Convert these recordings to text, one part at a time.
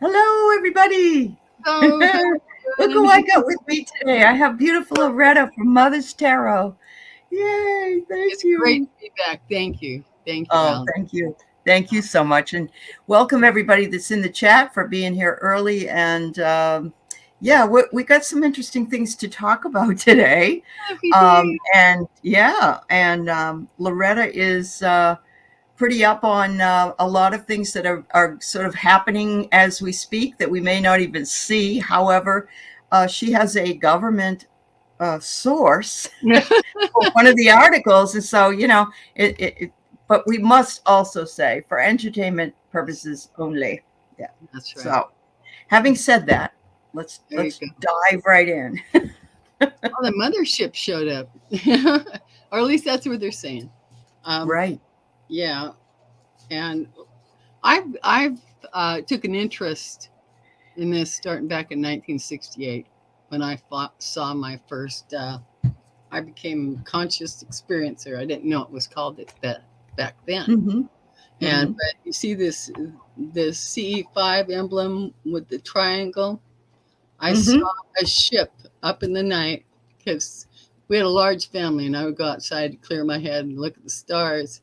Hello, everybody. Oh, how are Look you who doing? I got with me today. I have beautiful Loretta from Mother's Tarot. Yay, thank It's great you. to be back. Thank you. Thank you, Oh, Alan. thank you. Thank you so much. And welcome everybody that's in the chat for being here early. And yeah, we got some interesting things to talk about today. Happy day. And Loretta is pretty up on a lot of things that are sort of happening as we speak that we may not even see. However, she has a government source for one of the articles. And so, but we must also say for entertainment purposes only. Yeah. That's right. So having said that, There you let's go. dive right in. Oh, the mothership showed up, or at least that's what they're saying. Um, Right. yeah, and I've took an interest in this starting back in 1968 when saw my first. I became a conscious experiencer. I didn't know it was called it that back then. Mm-hmm. And Mm-hmm. but you see this CE5 emblem with the triangle. I Mm-hmm. saw a ship up in the night because we had a large family, and I would go outside to clear my head and look at the stars.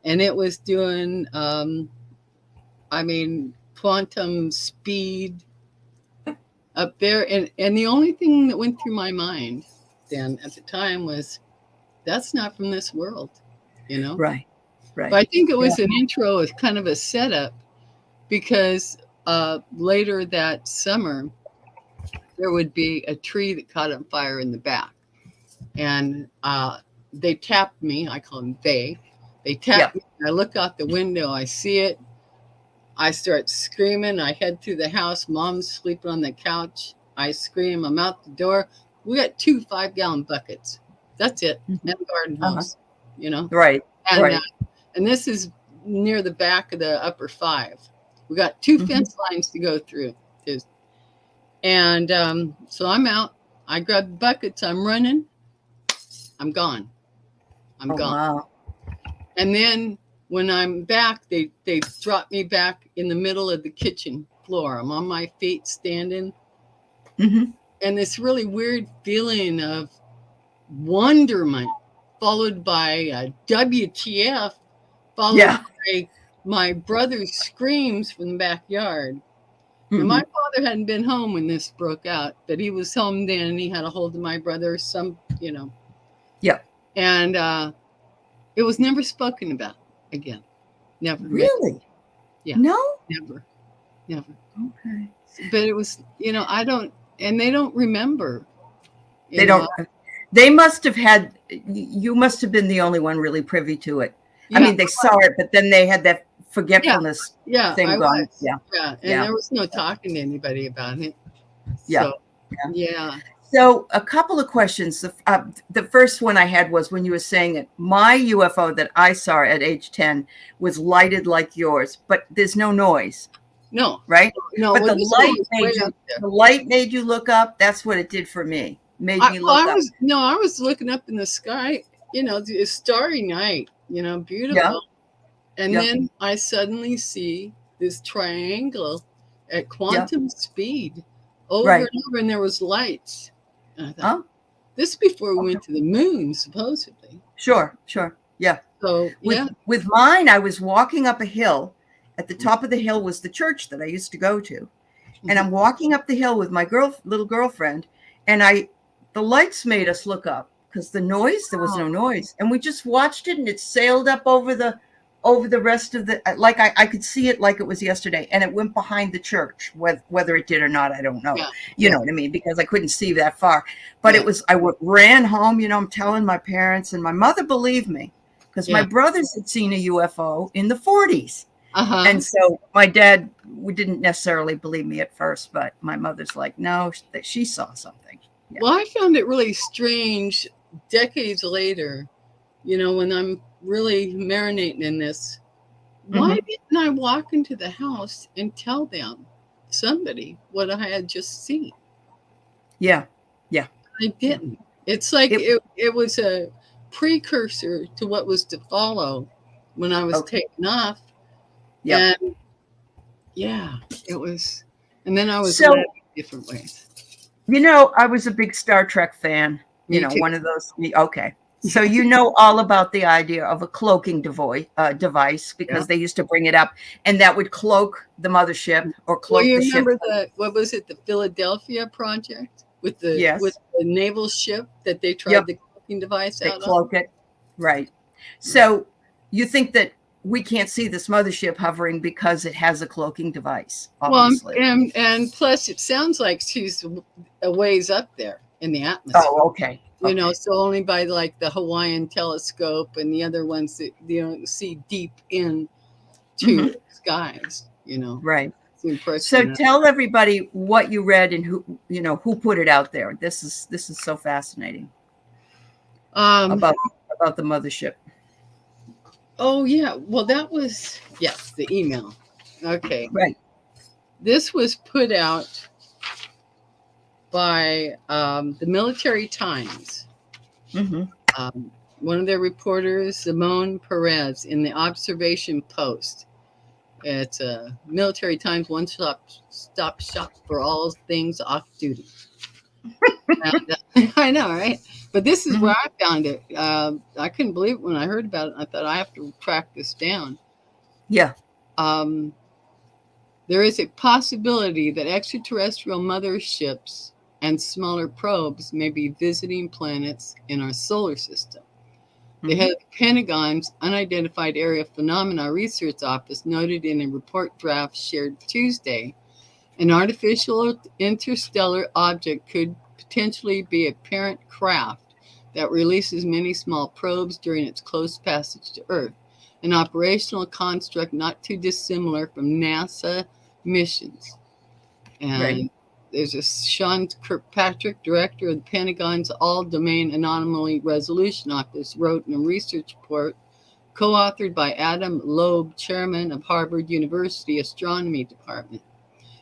And it was doing, quantum speed up there. And the only thing that went through my mind then at the time was, that's not from this world, you know? Right. But Right. I think it Yeah. was an intro, as kind of a setup, because later that summer, there would be a tree that caught on fire in the back. And they tapped me. I call them they. They Yeah. tapped me. I look out the window. I see it. I start screaming. I head through the house. Mom's sleeping on the couch. I scream. I'm out the door. We got 2 5-gallon buckets. That's it. Mhm. And a garden Uh-huh. hose, you know. Right. And Right. and this is near the back of the upper 5. We got 2 Mhm. fence lines to go through. And so I'm out. I grab the buckets. I'm running. I'm gone. I'm Oh, gone. wow. And then when I'm back, they drop me back in the middle of the kitchen floor. I'm on my feet standing. Mhm. And this really weird feeling of wonderment, followed by WTF, followed Yeah. by my brother's screams from the backyard. Now, my Mhm. father hadn't been home when this broke out, but he was home then, and he had a hold of my brother, Yeah. and it was never spoken about again. Never. Really? Yeah, No? never, never. Okay. But it was, I don't, and they don't remember, you They know. don't they must have had you must have been the only one really privy to it. I Yeah, mean, they saw it, but then they had that yeah, forgetfulness yeah, thing I gone. was. Yeah. Yeah, and Yeah. there was no talking to anybody about it. Yeah. So, Yeah. yeah. So, a couple of questions. The first one I had was when you were saying that my UFO that I saw at age 10 was lighted like yours, but there's no noise, No, right? no, But well, this one was way up there. the light made you look up. That's what it did for me. Made I, me well, look I up. was, no, I was looking up in the sky, it's starry night, Yeah. beautiful. And Yeah. then I suddenly see this triangle at Yeah. quantum speed over Right. and over, and there was lights. And I thought, Oh, this is before we okay. went to the moon, supposedly. Sure. Sure. Yeah. So, yeah. With mine, I was walking up a hill. At the top of the hill was the church that I used to go to. And Mhm. I'm walking up the hill with my little girlfriend, and the lights made us look up because there was Oh, no noise. And we just watched it and it sailed up over the rest of the, like I could see it like it was yesterday, and it went behind the church. Whether it did or not, I don't know. yeah, You yeah, know what I mean? Because I couldn't see that far. But yeah, ran home, I'm telling my parents, and my mother believed me because my yeah. brothers had seen a UFO in the 40s. Uh-huh. And so my dad didn't necessarily believe me at first, but my mother's like, no, that she saw something. Yeah. Well, I found it really strange decades later, when I'm really marinating in this. Why Mm-hmm. didn't I walk into the house and tell somebody, what I had just seen? Yeah. Yeah. I Yeah. didn't. It's like It, it was a precursor to what was to follow when I was okay. taken off. Yep. And yeah, it was. And then I was So, led in different ways. I was a big Star Trek fan, Me too. one of those. Okay. So, all about the idea of a cloaking device Yeah. because they used to bring it up, and that would cloak the mothership or Well, cloak you the ship. remember what was it, the Philadelphia project with the Yes. naval ship that they tried Yep. the cloaking device They out on? cloak it. Right. Yeah. So, you think that we can't see this mothership hovering because it has a cloaking device, Well, obviously. and plus, it sounds like she's a ways up there in the atmosphere. Oh, okay. Okay. So only by like the Hawaiian telescope and the other ones that you don't see deep in to skies. Right. It's impressive. So tell everybody what you read and who put it out there. This is so fascinating about the mothership. Oh yeah, well that was the email. Okay, Right. this was put out by the Military Times. One of their reporters, Simone Perez, in the Observation Post. It's a Military Times one-stop shop for all things off-duty. I know, right? But this is where I found it. I couldn't believe it when I heard about it. I thought I have to track this down. Yeah. There is a possibility that extraterrestrial motherships and smaller probes may be visiting planets in our solar system. The head of the Pentagon's Unidentified Area Phenomena Research Office noted in a report draft shared Tuesday, an artificial interstellar object could potentially be a parent craft that releases many small probes during its close passage to Earth, an operational construct not too dissimilar from NASA missions. And there's a Sean Kirkpatrick, director of the Pentagon's All-Domain Anomaly Resolution Office, wrote in a research report co-authored by Adam Loeb, chairman of Harvard University Astronomy Department.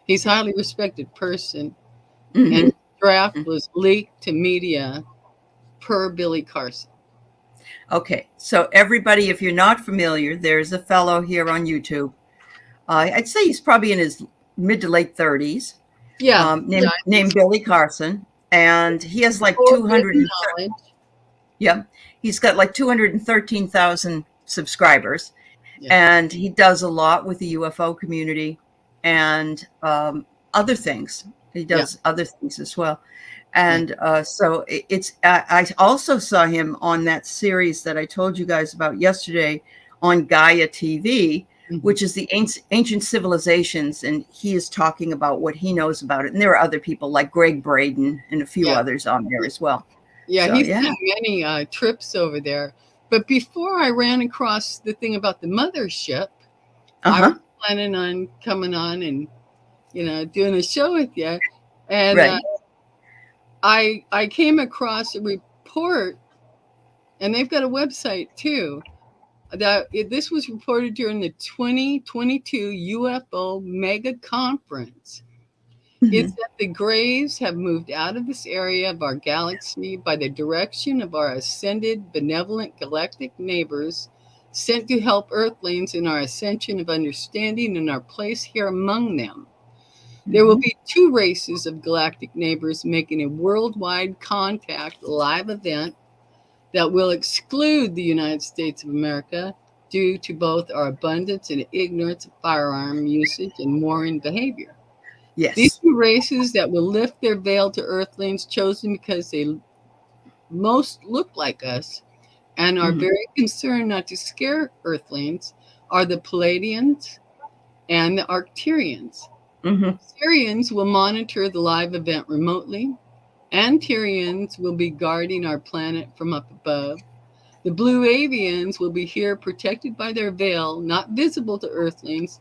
He's a highly respected person, and the draft was leaked to media per Billy Carson. Okay, so everybody, if you're not familiar, there's a fellow here on YouTube. I'd say he's probably in his mid to late 30s. Named Billy Carson, and he has like 200. Yeah, he's got like 213,000 subscribers, and he does a lot with the UFO community and other things. He does other things as well, and so it's. I also saw him on that series that I told you guys about yesterday on Gaia TV. Which is the ancient civilizations, and he is talking about what he knows about it. And there are other people like Greg Braden and a few others on there as well. Yeah, so, he's done many trips over there. But before I ran across the thing about the mothership, I was planning on coming on and doing a show with you, and I came across a report, and they've got a website too. This was reported during the 2022 UFO mega conference. It's that the Greys have moved out of this area of our galaxy by the direction of our ascended benevolent galactic neighbors sent to help Earthlings in our ascension of understanding and our place here among them. There will be 2 races of galactic neighbors making a worldwide contact live event that will exclude the United States of America due to both our abundance and ignorance of firearm usage and warring behavior. Yes. These 2 races that will lift their veil to Earthlings chosen because they most look like us and are very concerned not to scare Earthlings are the Palladians and the Arcturians. Sirians will monitor the live event remotely. Antarians will be guarding our planet from up above. The Blue Avians will be here protected by their veil, not visible to Earthlings,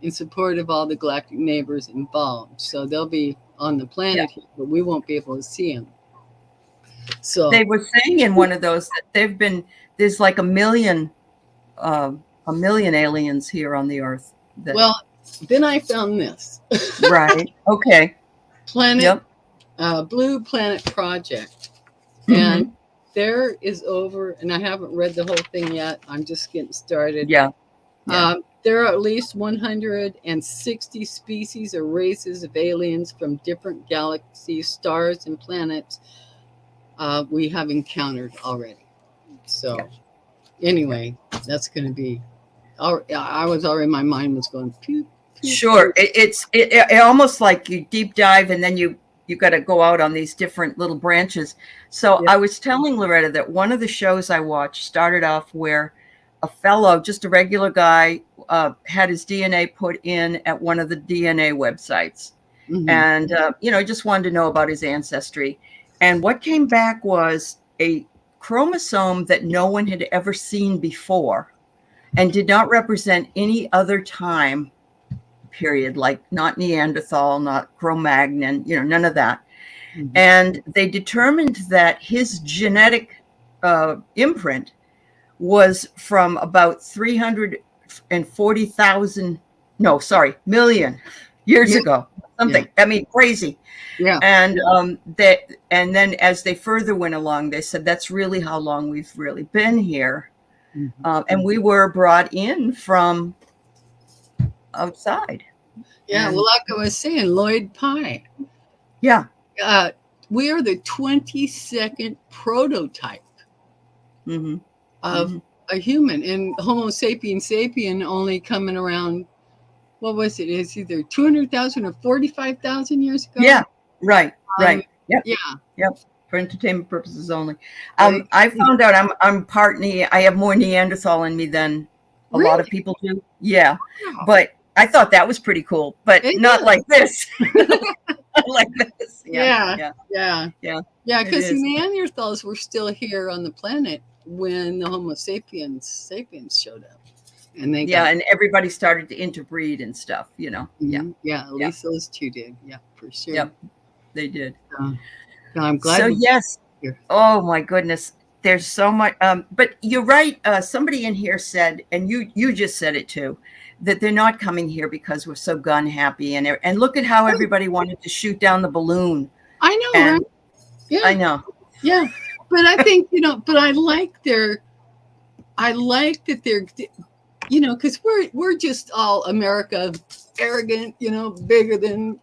in support of all the galactic neighbors involved. So they'll be on the planet here, but we won't be able to see them. So they were saying in one of those that there's like a million aliens here on the Earth. Well, then I found this. Right. Okay. Blue Planet Project. And there is over, and I haven't read the whole thing yet. I'm just getting started. There are at least 160 species or races of aliens from different galaxies, stars, and planets we have encountered already. So, Yep. Yep. anyway, that's going to be. I was already, my mind was going pew, pew, Sure. pew. It almost like you deep dive and then you got to go out on these different little branches. So Yeah. I was telling Loretta that one of the shows I watched started off where a fellow, just a regular guy, had his DNA put in at one of the DNA websites, Hmm. and just wanted to know about his ancestry. And what came back was a chromosome that no one had ever seen before, and did not represent any other time period, like not Neanderthal, not Cro-Magnon, none of that. Hmm. And they determined that his genetic imprint was from about 340,000, no, sorry, million years Yeah. ago, Yeah. something. I mean, crazy. Yeah. And and then as they further went along, they said that's really how long we've really been here, Mhm. and we were brought in from outside. Yeah. Well, And like I was saying, Lloyd Pye. yeah. Uh, we are the 22nd prototype Hmm. of Hmm. a human, and Homo sapien sapien only coming around. What was it? It's either 200,000 or 45,000 years ago. Yeah. Right. Um, Right. Yep. yeah. Yep. For entertainment purposes only. Right. I found out I'm part I have more Neanderthal in me than a lot of Really? people do. Yeah. Wow. But I thought that was pretty cool, but It not is. like this. Not like this. Yeah. Yeah. Yeah. Yeah. Yeah. Yeah. It Because the is. Neanderthals were still here on the planet when the Homo sapiens showed up, and they Yeah. got. And everybody started to interbreed and stuff, Yeah. Mhm. Yeah. At Yeah. least those two did. Yeah, for sure. Yep. They did. Uh, so I'm glad So we're yes. here. Oh my goodness. There's so much. But you're right. Somebody in here said, and you just said it too, that they're not coming here because we're so gun happy. And look at how everybody wanted to shoot down the balloon. I know, right? And Yeah. I know. Yeah. But I think, but I like that they're, because we're just all America arrogant, bigger than,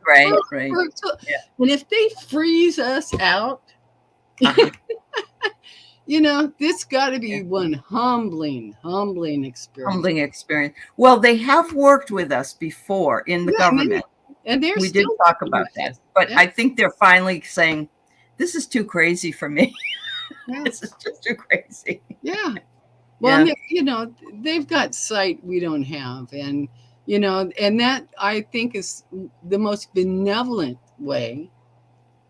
Right. Right. so, Yeah. and if they freeze us out, Uh-huh. this got to Yeah. be one humbling experience. Humbling experience. Well, they have worked with us before in the Yeah, government. and they're We did still talk working about with that, us. but Yeah. I think they're finally saying, "This is too crazy for me. Yeah. This is just too crazy." Yeah. Well, Yeah. and they've got sight we don't have, and and that I think is the most benevolent way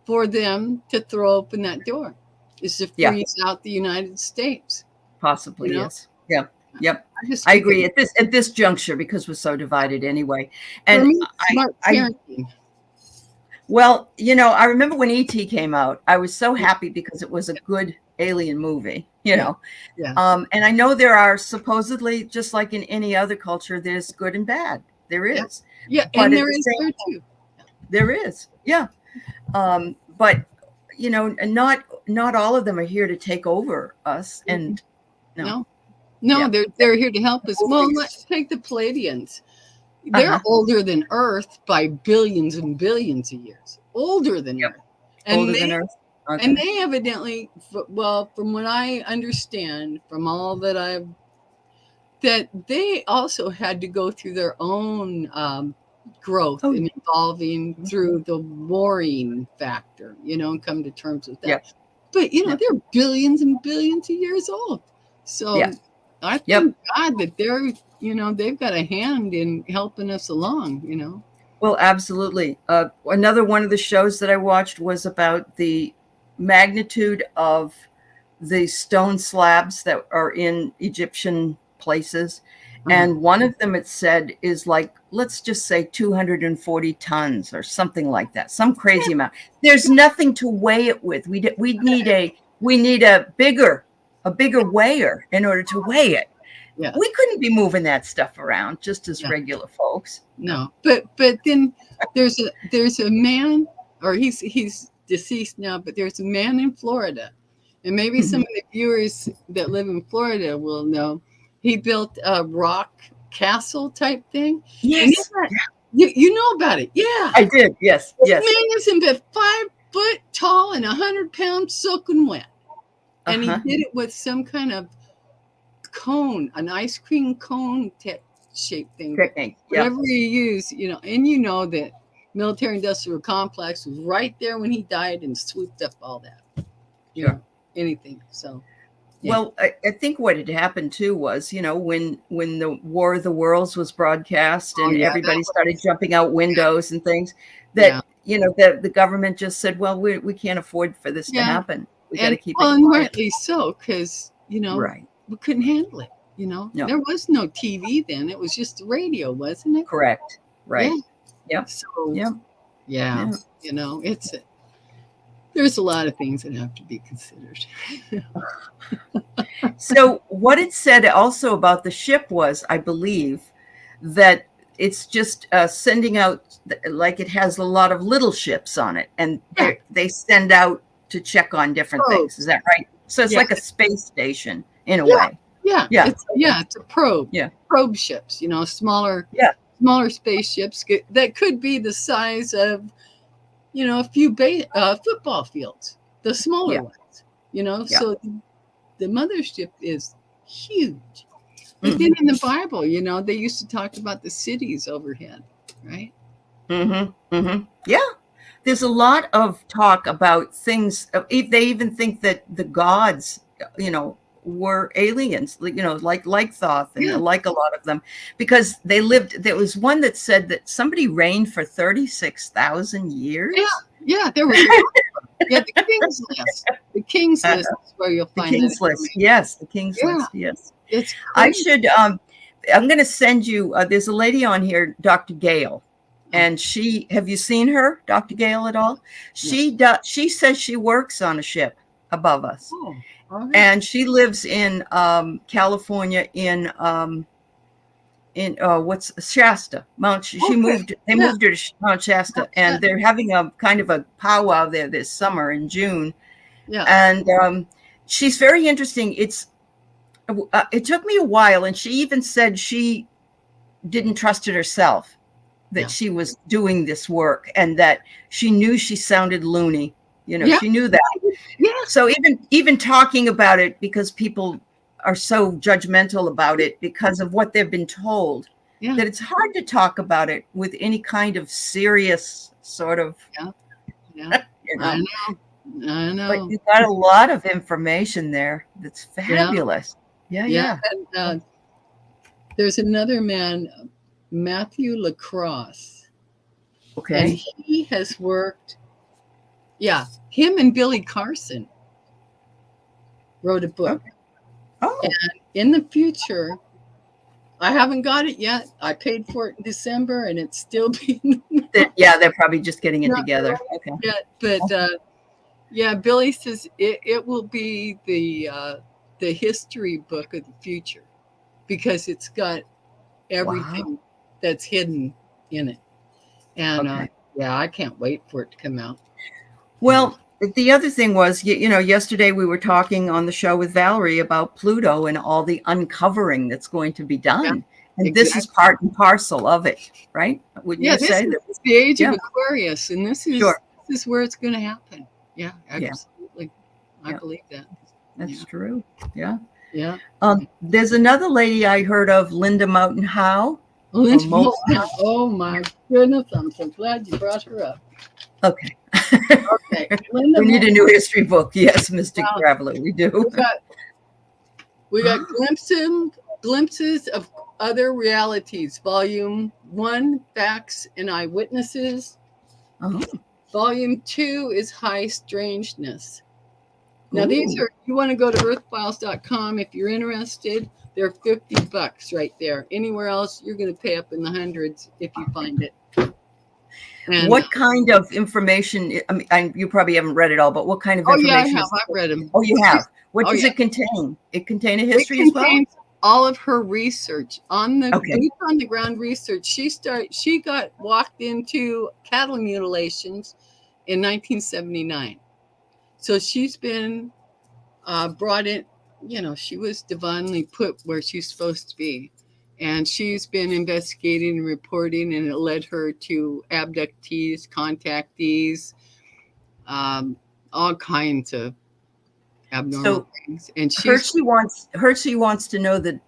for them to throw open that door, is to Yeah. freeze out the United States. Possibly, You know, yes. Yeah. Yep. I just I think agree at this juncture because we're so divided anyway. for And me, smart I parenting. well, I remember when ET came out, I was so happy because it was a good alien movie, Yeah. Yeah. And I know there are supposedly, just like in any other culture, there's good and bad. There Yeah. is. Yeah, But and at there the is same there too. there is. Yeah. But and not all of them are here to take over us. And no. No, Yeah. they're here to help us. Well, Movies. let's take the Palladians. They're Uh-huh. older than Earth by billions and billions of years. Older than Yep. Earth. And Older they than Earth. Okay. and they evidently, well, from what I understand, from all that they also had to go through their own growth Oh, and evolving through the warring factor, and come to terms with that. Yep. But Yep. they're billions and billions of years old. So Yeah. I Yep. thank God that they're, they've got a hand in helping us along. Well, absolutely. Another one of the shows that I watched was about the magnitude of the stone slabs that are in Egyptian places. And one of them, it said, is like, let's just say 240 tons or something like that, some crazy amount. There's nothing to weigh it with. We need a bigger weigher in order to weigh it. Yeah. We couldn't be moving that stuff around just as Yeah. regular folks. No, but then there's a man, or he's deceased now, but there's a man in Florida, and maybe some of the viewers that live in Florida will know. He built a rock castle type thing. And Yes. you know about it. Yeah. I did. Yes. This Yes. man is in bed 5 foot tall and 100 pounds soaking wet. And he Uh-huh. did it with some kind of cone, an ice cream cone shaped thing. Picnic. Yeah. Whatever you use, and you know that military industrial complex was right there when he died and swooped up all that. Sure. Anything. So yeah. Well, I think what had happened too was, when the War of the Worlds was broadcast and everybody started jumping out windows and things, that the government just said, well, we can't afford for this to happen. We got to keep it quiet. And rightly so, because right. we couldn't handle it. No. There was no TV then; it was just the radio, wasn't it? Correct. Right. Yeah. Yep. So yeah. There's a lot of things that have to be considered. So what it said also about the ship was, I believe, that it's just sending out, like it has a lot of little ships on it, and they send out to check on different things. Is that right? So it's like a space station in a way. Yeah. It's a probe. Yeah. Probe ships, smaller spaceships that could be the size of, a few football fields, the smaller ones, so the mothership is huge. But then in the Bible, they used to talk about the cities overhead, right? Yeah. There's a lot of talk about things. They even think that the gods, were aliens, like Thoth and like a lot of them, because they lived. There was one that said that somebody reigned for 36,000 years. Yeah, there was. The King's List. The King's List is where you'll find the King's List. Yes, the King's List. Yes, it's. I should. I'm going to send you. There's a lady on here, Dr. Gale, and have you seen her, Dr. Gale, at all? She does. She says she works on a ship above us. Oh. Right. And she lives in California in what's Shasta Mount. They moved her to Mount Shasta, and they're having a kind of a powwow there this summer in June. Yeah, and she's very interesting. It took me a while, and she even said she didn't trust it herself that she was doing this work, and that she knew she sounded loony. She knew that. Yeah. So even talking about it, because people are so judgmental about it because of what they've been told, that it's hard to talk about it with any kind of serious sort of. Yeah. I know. But you've got a lot of information there that's fabulous. Yeah. And there's another man, Matthew Lacrosse. Okay. And he has worked. Yeah, him and Billy Carson wrote a book. Okay. Oh. And in the future, I haven't got it yet. I paid for it in December, and it's still being. They're probably just getting it together. Okay. Yeah, but Billy says it will be the history book of the future, because it's got everything that's hidden in it, and I can't wait for it to come out. Well, the other thing was, yesterday we were talking on the show with Valerie about Pluto and all the uncovering that's going to be done. And this is part and parcel of it, right? Wouldn't you say? This is the age of Aquarius, and this is where it's going to happen. Yeah, absolutely. I believe that. That's true. Yeah. Yeah. There's another lady I heard of, Linda Mountain Howe. Oh my goodness! I'm so glad you brought her up. Okay. Linda, we need a new history book. Yes, Mr. Traveler, we do. We got glimpses of other realities. Volume 1, Facts and Eyewitnesses. Volume 2 is High Strangeness. Now these are, you want to go to earthfiles.com if you're interested. They're $50 right there. Anywhere else, you're going to pay up in the hundreds if you find it. And what kind of information? I mean, you probably haven't read it all, but what kind of information? I have. I've read them. Oh, you have. What does it contain? It contain a history as well. It contains all of her research on the deep on the ground research. She got walked into cattle mutilations in 1979. So she's been brought in. She was divinely put where she's supposed to be, And she's been investigating and reporting, and it led her to abductees, contactees, all kinds of abnormal So things. And she's Hershey wants to know the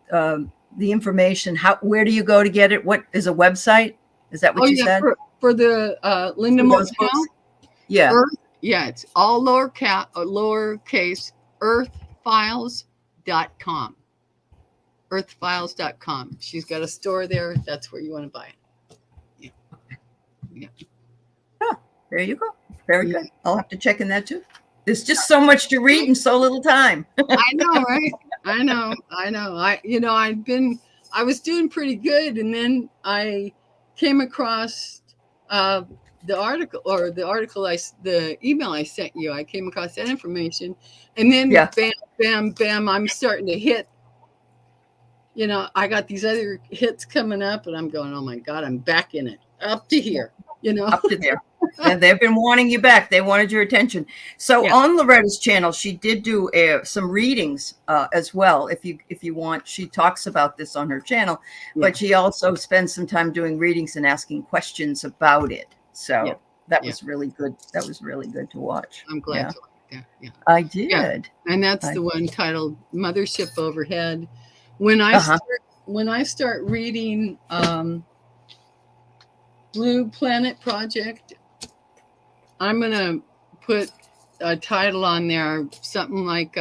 information. Where do you go to get it? What is a website? Is that oh what you yeah said? for the Linda For those books? Motel Yeah. Earth. Yeah, it's all lowercase earthfiles.com. Earthfiles.com. She's got a store there. That's where you want to buy it. Yeah. Yeah. Oh, there you go. Very Yeah. good. I'll have to check in that too. There's just so much to read in so little time. I know, right? I know. I was doing pretty good, and then I came across the email I sent you. I came across that information, and then Yeah. bam, bam, bam, I'm starting to hit. I got these other hits coming up, and I'm going, oh my God, I'm back in it, up to here, Up to there. And they've been wanting you back. They wanted your attention. So Yeah. on Loretta's channel, she did do some readings as well. If you want, she talks about this on her channel, but she also spends some time doing readings and asking questions about it. So that was really good. That was really good to watch. I'm glad you liked that. Yeah. I did. Yeah. And that's the one titled Mothership Overhead. When I start reading Blue Planet Project, I'm gonna put a title on there, something like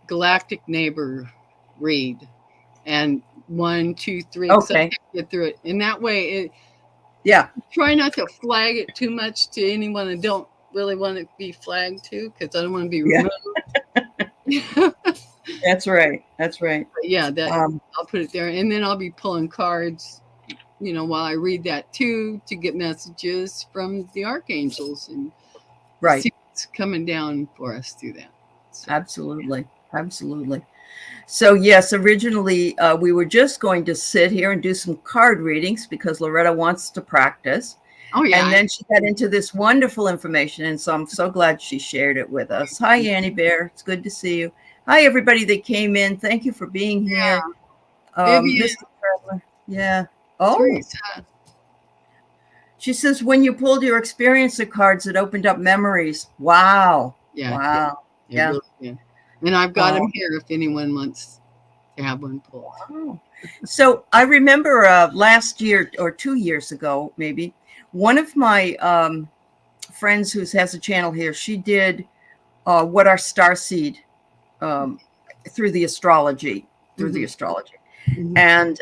Galactic Neighbor Read, and 1, 2, 3. Okay. So I can get through it. And that way, try not to flag it too much to anyone that don't really want it to be flagged to, because I don't want to be removed. That's right. That's right. But yeah, I'll put it there, and then I'll be pulling cards, while I read that too, to get messages from the archangels and see what's coming down for us through that. So. Absolutely. So yes, originally we were just going to sit here and do some card readings because Loretta wants to practice. Oh yeah. And then she got into this wonderful information, and so I'm so glad she shared it with us. Hi, Annie Bear. It's good to see you. Hi, everybody that came in. Thank you for being here. Mr. Traveler. Yeah. Oh. Teresa. She says, when you pulled your experiencer cards, it opened up memories. Wow. Yeah. Wow. Yeah. Really, and I've got them here if anyone wants to have one pulled. Wow. So I remember last year or 2 years ago, maybe, one of my friends who has a channel here, she did what our starseed through the astrology. Mm-hmm. And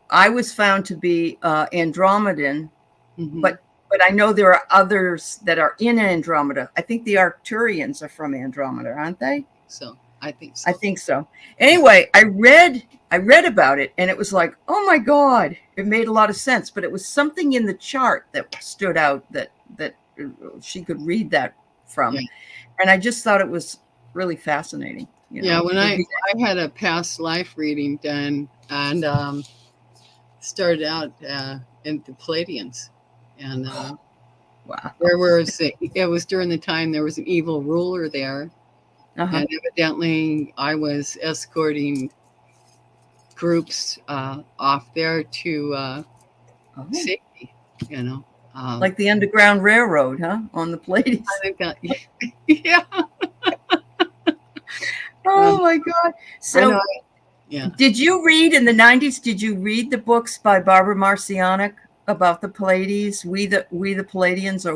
I was found to be Andromedan, but I know there are others that are in Andromeda. I think the Arcturians are from Andromeda, aren't they? So I think so. Anyway, I read about it, and it was like, oh my God, it made a lot of sense. But it was something in the chart that stood out that she could read that from, and I just thought it was really fascinating. When I had a past life reading done, and started out in the Palladians, and wow, it was during the time there was an evil ruler there. And evidently I was escorting groups off there to safety, like the Underground Railroad, huh? On the Pleiades. I think that, yeah. Oh my God. So did you read in the 90s, did you read the books by Barbara Marcionic about the Pleiades? We the Palladians, or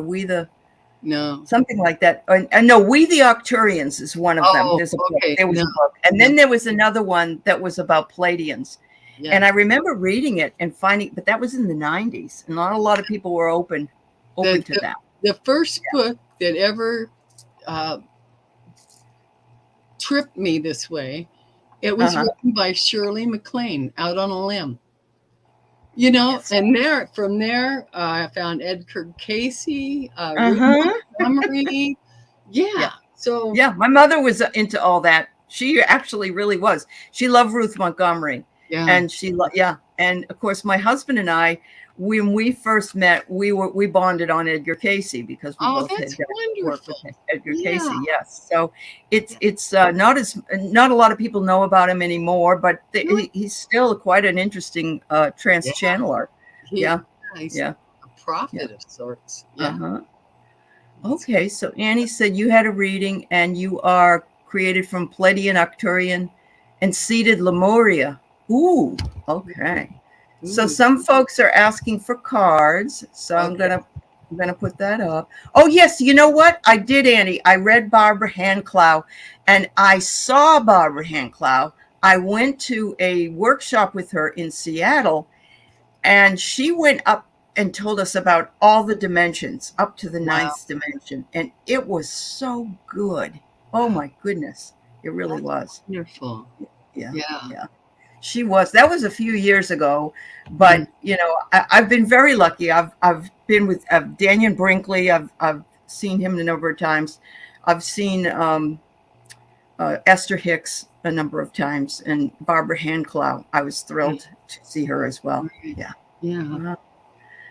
No. Something like that. And no, We the Arcturians is one of them. There's a book. There was a book. And then there was another one that was about Pleiadians. Yeah. And I remember reading it and finding, but that was in the 90s. And not a lot of people were open to that. The first book that ever tripped me this way, it was written by Shirley MacLaine, Out on a Limb. And from there, I found Edgar Casey, Ruth Montgomery. So my mother was into all that. She actually really was. She loved Ruth Montgomery. Yeah. And and of course, my husband and I when we first met, we bonded on Edgar Casey because we Oh, both had that's done work with wonderful. Edgar Yeah. Casey. Yes, so Yeah. it's not a lot of people know about him anymore, but Really? he's still quite an interesting trance Yeah. channeler. Yeah, He's yeah, a yeah. prophet of sorts. Yeah. Uh-huh. That's Okay, so Annie said you had a reading and you are created from Pleiadian, Arcturian, and seated Lemuria. Ooh, okay. So Ooh, some folks are asking for cards, so I'm okay. gonna put that up. Oh yes, you know what? I did, Annie. I read Barbara Handclough, and I saw Barbara Handclough. I went to a workshop with her in Seattle, and she went up and told us about all the dimensions up to the Wow. ninth dimension, and it was so good. Oh my goodness, it really That's was. wonderful. Yeah, Yeah. yeah. She was. That was a few years ago, Mm. but I've been very lucky. I've been with Daniel Brinkley. I've seen him a number of times. I've seen Esther Hicks a number of times, and Barbara Handclough. I was thrilled to see her as well. Right. Yeah. Yeah. All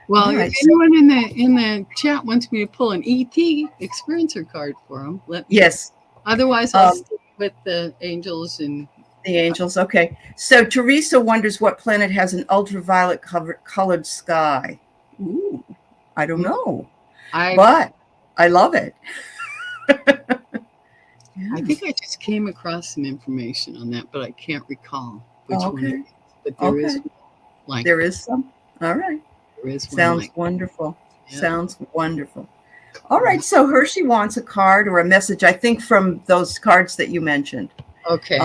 Well, if right. So anyone in the chat wants me to pull an ET experiencer card for them, let me know. yes, Otherwise, I'll stick with the angels and the angels. Okay. So Teresa wonders what planet has an ultraviolet colored sky. Ooh, I don't know, but I love it. I think I just came across some information on that, but I can't recall which one it Okay. is. But there is Okay. like There is some. All right. there is one Sounds like wonderful. yeah. Sounds wonderful. All right. So Hershey wants a card or a message, I think, from those cards that you mentioned. Okay.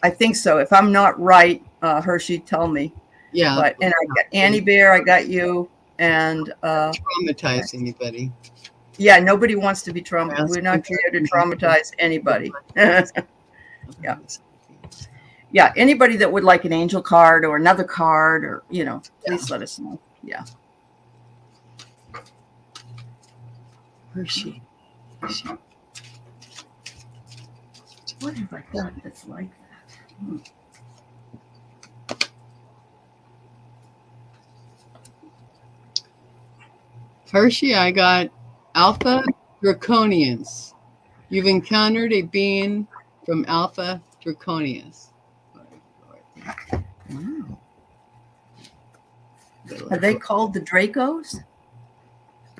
I think so. If I'm not right, Hershey, tell me. Yeah. But and I got Annie Bear, I got you, and traumatize anybody. yeah, nobody wants to be traumatized. We're not here to traumatize anybody. Yeah. Yeah, anybody that would like an angel card or another card or, please let us know. Yeah. Hershey. What have I got that's like that? Hershey, I got Alpha Draconians. You've encountered a being from Alpha Draconians. Wow. Are they called the Dracos?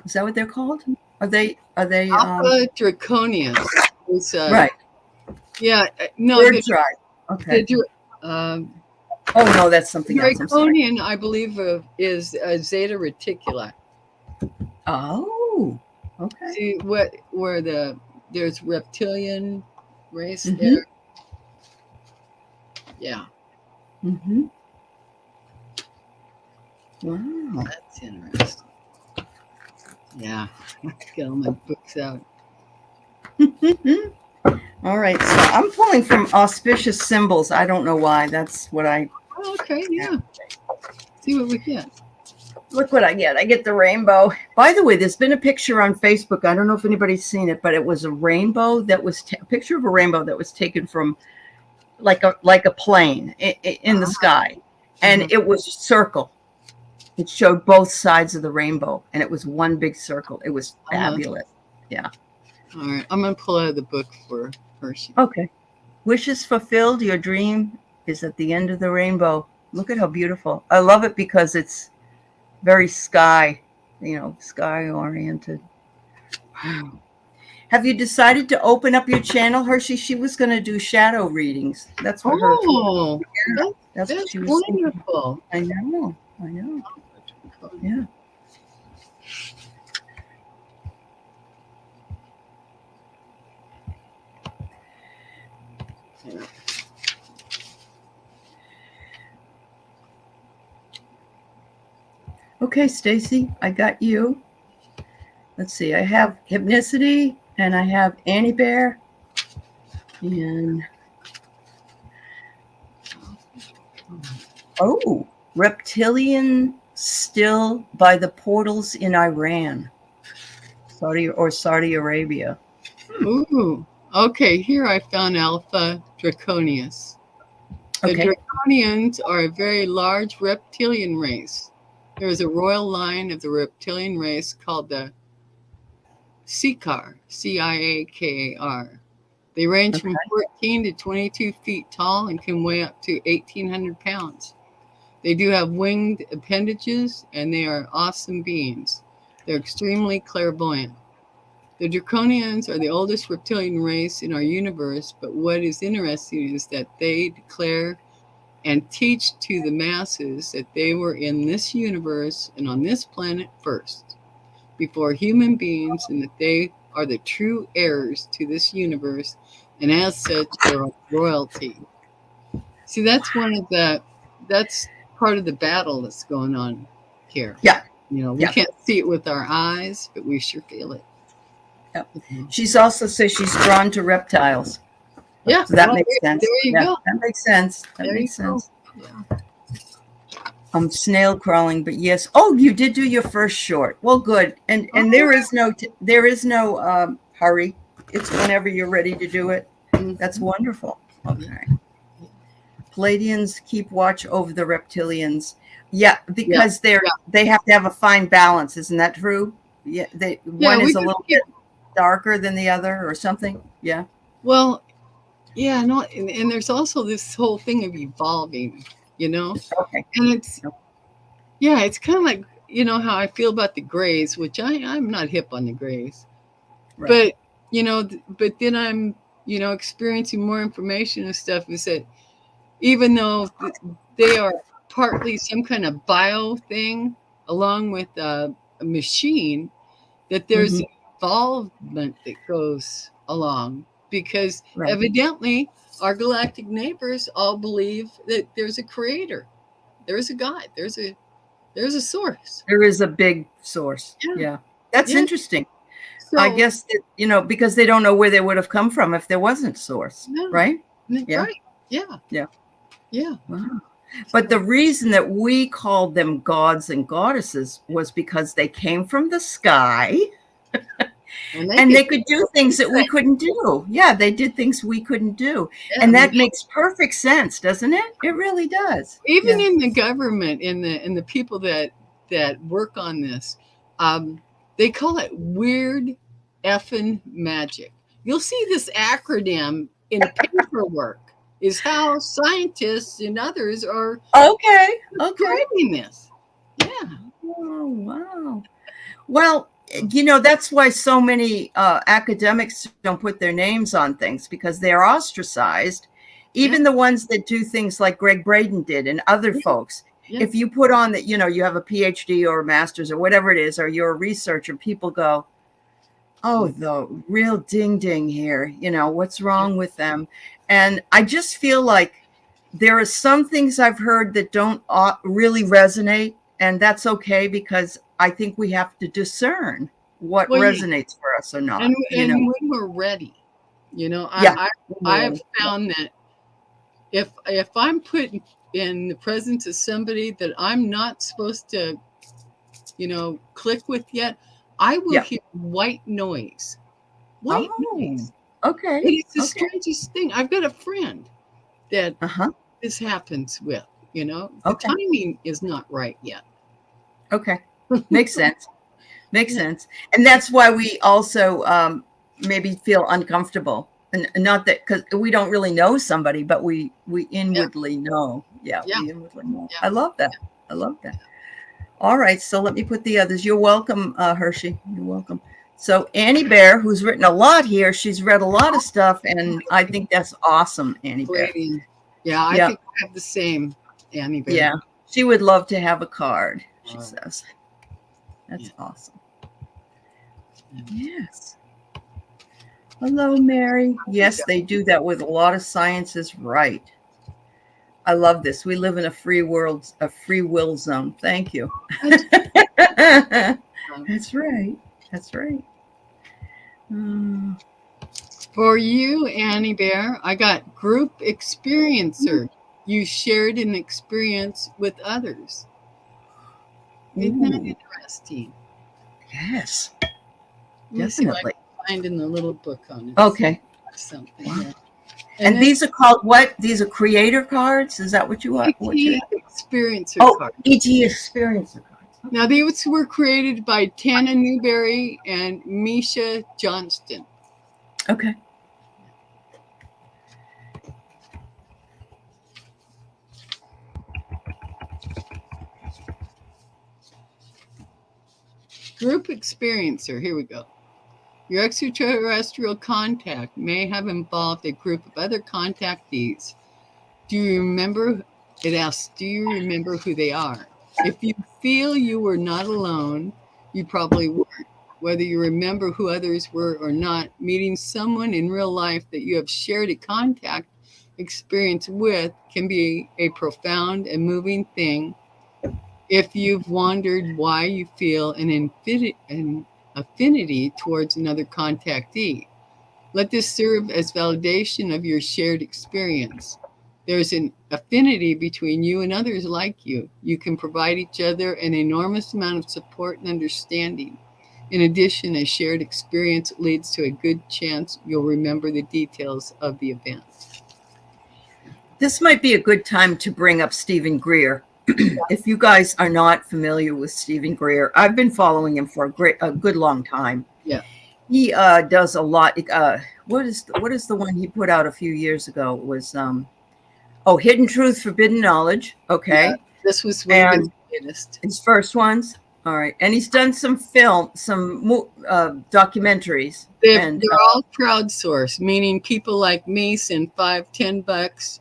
Is that what they're called? Are they Alpha Draconians? right? Yeah, no. Bird tribe. Okay. Oh no, that's something else. Draconian, I believe, is Zeta Reticuli. Oh, okay. See where there's reptilian race there. Yeah. Mm-hmm. Wow. That's interesting. Yeah. Let's get all my books out. All right. So I'm pulling from auspicious symbols. I don't know why. That's what I. Oh, okay. Yeah. See what we get. Look what I get. I get the rainbow. By the way, there's been a picture on Facebook. I don't know if anybody's seen it, but it was a rainbow that was a picture of a rainbow that was taken from like a plane in the sky, and it was a circle. It showed both sides of the rainbow, and it was one big circle. It was fabulous. Yeah. All right. I'm going to pull out the book for Hershey. Okay. Wishes fulfilled. Your dream is at the end of the rainbow. Look at how beautiful. I love it because it's very sky oriented. Wow. Have you decided to open up your channel, Hershey? She was going to do shadow readings. That's what her. Oh, that's what she was wonderful. thinking. I know. Yeah. Okay, Stacy, I got you. Let's see. I have Hypnicity and I have Annie Bear and Reptilian Still by the Portals in Iran, Saudi Arabia. Ooh. Okay, here I found Alpha Draconius. The Draconians are a very large reptilian race There is a royal line of the reptilian race called the Ciakar, Ciakar. They range Okay. from 14 to 22 feet tall and can weigh up to 1,800 pounds. They do have winged appendages, and they are awesome beings. They're extremely clairvoyant. The Draconians are the oldest reptilian race in our universe, but what is interesting is that they declare and teach to the masses that they were in this universe and on this planet first, before human beings, and that they are the true heirs to this universe, and as such, they're royalty. See, that's part of the battle that's going on here. Yeah. We Yeah. can't see it with our eyes, but we sure feel it. Yeah. She's also says she's drawn to reptiles. Yeah, So that well, makes sense. there you go. That makes sense. That There makes you go. sense. Yeah. Snail crawling, but yes. Oh, you did do your first short. Well, good. And there is no hurry. It's whenever you're ready to do it. That's wonderful. Okay. Palladians keep watch over the reptilians. Yeah, because they have to have a fine balance. Isn't that true? Yeah. One is a little bit darker than the other, or something. Yeah. Well, yeah. No, and there's also this whole thing of evolving. Okay. And it's kind of like how I feel about the Greys, which I'm not hip on the Greys, Right. but then I'm experiencing more information and stuff. Is that even though they are partly some kind of bio thing along with a machine, that there's involvement that goes along, because evidently our galactic neighbors all believe that there's a creator, there's a God, there's a source. There is a big source. Yeah. That's interesting. So, I guess that, because they don't know where they would have come from if there wasn't source, right? Yeah. Right. Yeah. Yeah. Yeah. Wow. But the reason that we called them gods and goddesses was because they came from the sky and they could do things that we couldn't do. Yeah, they did things we couldn't do. Yeah, and that makes perfect sense, doesn't it? It really does. Even in the government, in the people that work on this, they call it weird effing magic. You'll see this acronym in paperwork. Is how scientists and others are describing this. Yeah. Oh, wow. Well, that's why so many academics don't put their names on things, because they're ostracized. Even the ones that do things like Greg Braden did and other folks. Yeah. If you put on that, you have a PhD or a master's or whatever it is, or you're a researcher, people go, oh, the real ding here, what's wrong with them? And I just feel like there are some things I've heard that don't really resonate, and that's okay, because I think we have to discern what resonates for us or not. And when we're ready, I have found that if I'm put in the presence of somebody that I'm not supposed to, click with yet, I will hear white noise. White noise. Okay. It's the strangest thing. I've got a friend that this happens with, the timing is not right yet. Okay. Makes sense. Makes sense. And that's why we also maybe feel uncomfortable. And not that, because we don't really know somebody, but we inwardly know. Yeah. We inwardly know. Yeah. I love that. I love that. All right. So let me put the others. You're welcome, Hershey. You're welcome. So Annie Bear, who's written a lot here, she's read a lot of stuff, and I think that's awesome, Annie Bear. Yeah, I think I have the same, Annie Bear. Yeah, she would love to have a card, she says. That's awesome. Yes. Hello, Mary. Yes, they do that with a lot of sciences, right. I love this. We live in a free world, a free will zone. Thank you. That's right. That's right. For you, Annie Bear, I got group experiencer. You shared an experience with others. Isn't that interesting? Yes. Let me see if I can find in the little book on it. Okay. Something. Wow. Yeah. And these are called what? These are creator cards? Is that what you are? ET experiencer cards. ET experiencer cards. Now, these were created by Tana Newberry and Misha Johnston. Okay. Group experiencer. Here we go. Your extraterrestrial contact may have involved a group of other contactees. Do you remember? It asks, do you remember who they are? If you feel you were not alone, you probably weren't. Whether you remember who others were or not, meeting someone in real life that you have shared a contact experience with can be a profound and moving thing. If you've wondered why you feel an affinity towards another contactee, let this serve as validation of your shared experience. There's an affinity between you and others like you. You can provide each other an enormous amount of support and understanding. In addition, a shared experience leads to a good chance you'll remember the details of the event. This might be a good time to bring up Stephen Greer. If you guys are not familiar with Stephen Greer, I've been following him for a good long time. Yeah. He does a lot. What is the one he put out a few years ago? It was Hidden Truth, Forbidden Knowledge. Okay. Yeah, this was one of his latest. His first ones. All right. And he's done some documentaries. They're all crowdsourced, meaning people like me send $5, $10.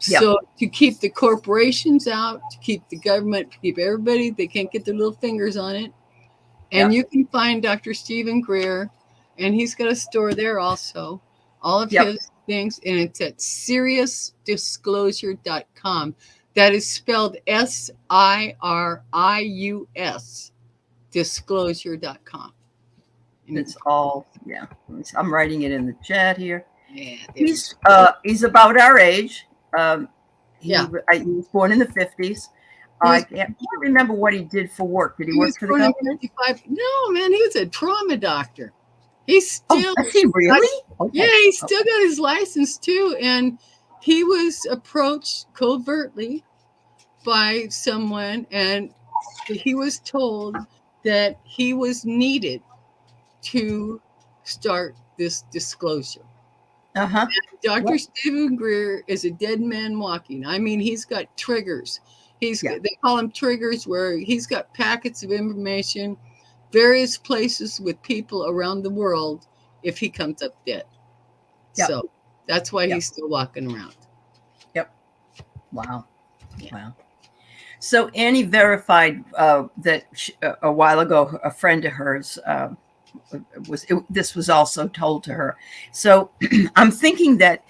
Yep. So to keep the corporations out, to keep the government, to keep everybody, they can't get their little fingers on it. And you can find Dr. Stephen Greer, and he's got a store there also. All of his things, and it's at SiriusDisclosure.com. That is spelled SIRIUS, disclosure.com. And it's all, I'm writing it in the chat here. Yeah, he's about our age. He was born in the 50s. I can't remember what he did for work. Did he work for the government? No, man, he was a trauma doctor. He's still. Is he really? Yeah, he's still got his license too. And he was approached covertly by someone, and he was told that he was needed to start this disclosure. Dr. Stephen Greer is a dead man walking. I mean, he's got triggers. They call them triggers, where he's got packets of information, various places with people around the world if he comes up dead. So that's why he's still walking around. Wow. So Annie verified that a while ago, a friend of hers this was also told to her. So I'm thinking that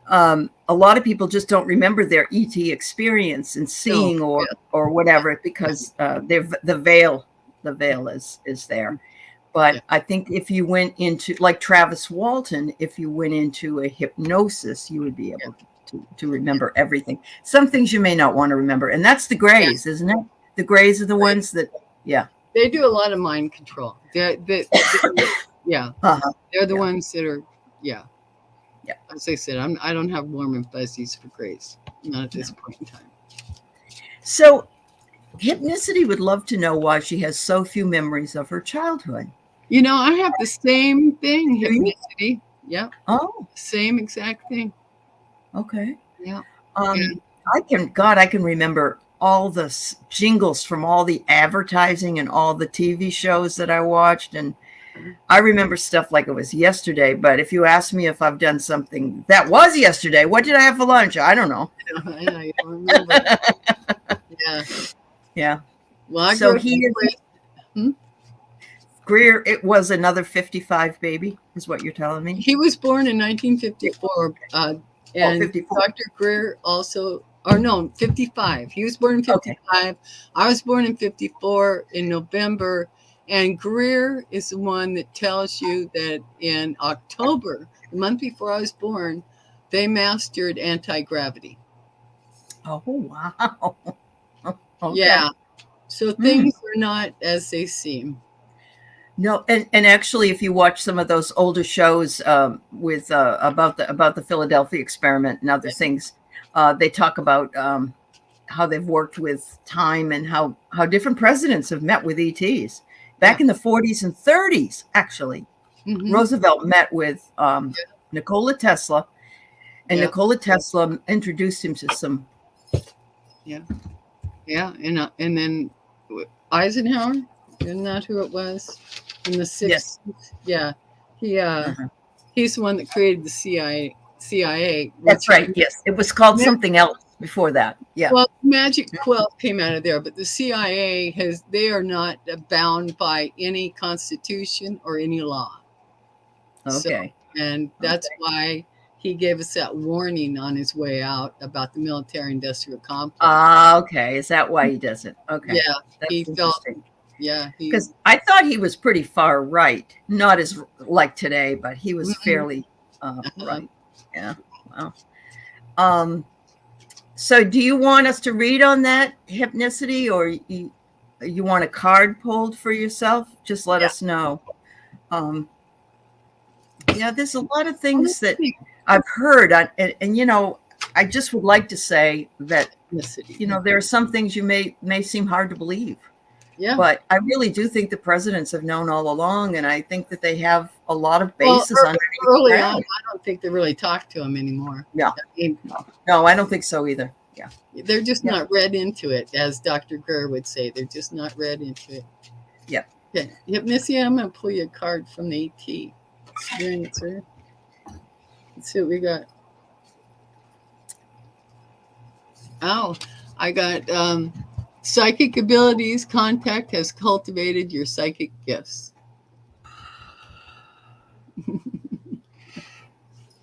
a lot of people just don't remember their ET experience and seeing or whatever, because the veil is there. But I think if you went into, like Travis Walton, if you went into a hypnosis, you would be able to remember everything. Some things you may not want to remember, and that's the Greys, isn't it? The Greys are the ones that, they do a lot of mind control. They're the ones that are, as I said, I don't have warm and fuzzies for Grace, not at this point in time. So Hypnicity would love to know why she has so few memories of her childhood. You know, I have the same thing, Hypnicity. Yeah. Oh, same exact thing. Okay. Yeah. I can remember all the jingles from all the advertising and all the TV shows that I watched, and I remember stuff like it was yesterday. But if you ask me if I've done something that was yesterday, what did I have for lunch? I don't know. I don't remember. Yeah. Well, Greer, it was another 55 baby, is what you're telling me. He was born in 1954. And 54. Dr. Greer also, 55. He was born in 55. Okay. I was born in 54 in November. And Greer is the one that tells you that in October, the month before I was born, they mastered anti-gravity. Oh, wow. Okay. Yeah. So things are not as they seem. No, and actually, if you watch some of those older shows with about the Philadelphia experiment and other things, they talk about they've worked with time and how different presidents have met with ETs. Back in the 40s and 30s, actually, Roosevelt met with Nikola Tesla, and Nikola Tesla introduced him to some. And then Eisenhower, isn't that who it was in the 60s? Yes. Yeah, he's the one that created the CIA. That's right. Yes, it was called something else before that. Yeah. Well, Magic 12 came out of there, but the CIA they are not bound by any constitution or any law. Okay. So, and that's why he gave us that warning on his way out about the military-industrial complex. Okay. Is that why he does it? Okay. Yeah, that's he felt. Yeah, because I thought he was pretty far right, not as like today, but he was fairly right. Yeah. Wow. So do you want us to read on that hypnicity, or you want a card pulled for yourself? Just let us know. Yeah, there's a lot of things that I've heard, and I just would like to say that there are some things you may seem hard to believe. Yeah. But I really do think the presidents have known all along, and I think that they have a lot of basis on early on. I don't think they really talk to him anymore. Yeah. No, I don't think so either. Yeah. They're just not read into it, as Dr. Greer would say. They're just not read into it. Yeah. Okay. Hypnosia, I'm going to pull you a card from the ET experiencer. Let's see what we got. Oh, I got psychic abilities. Contact has cultivated your psychic gifts.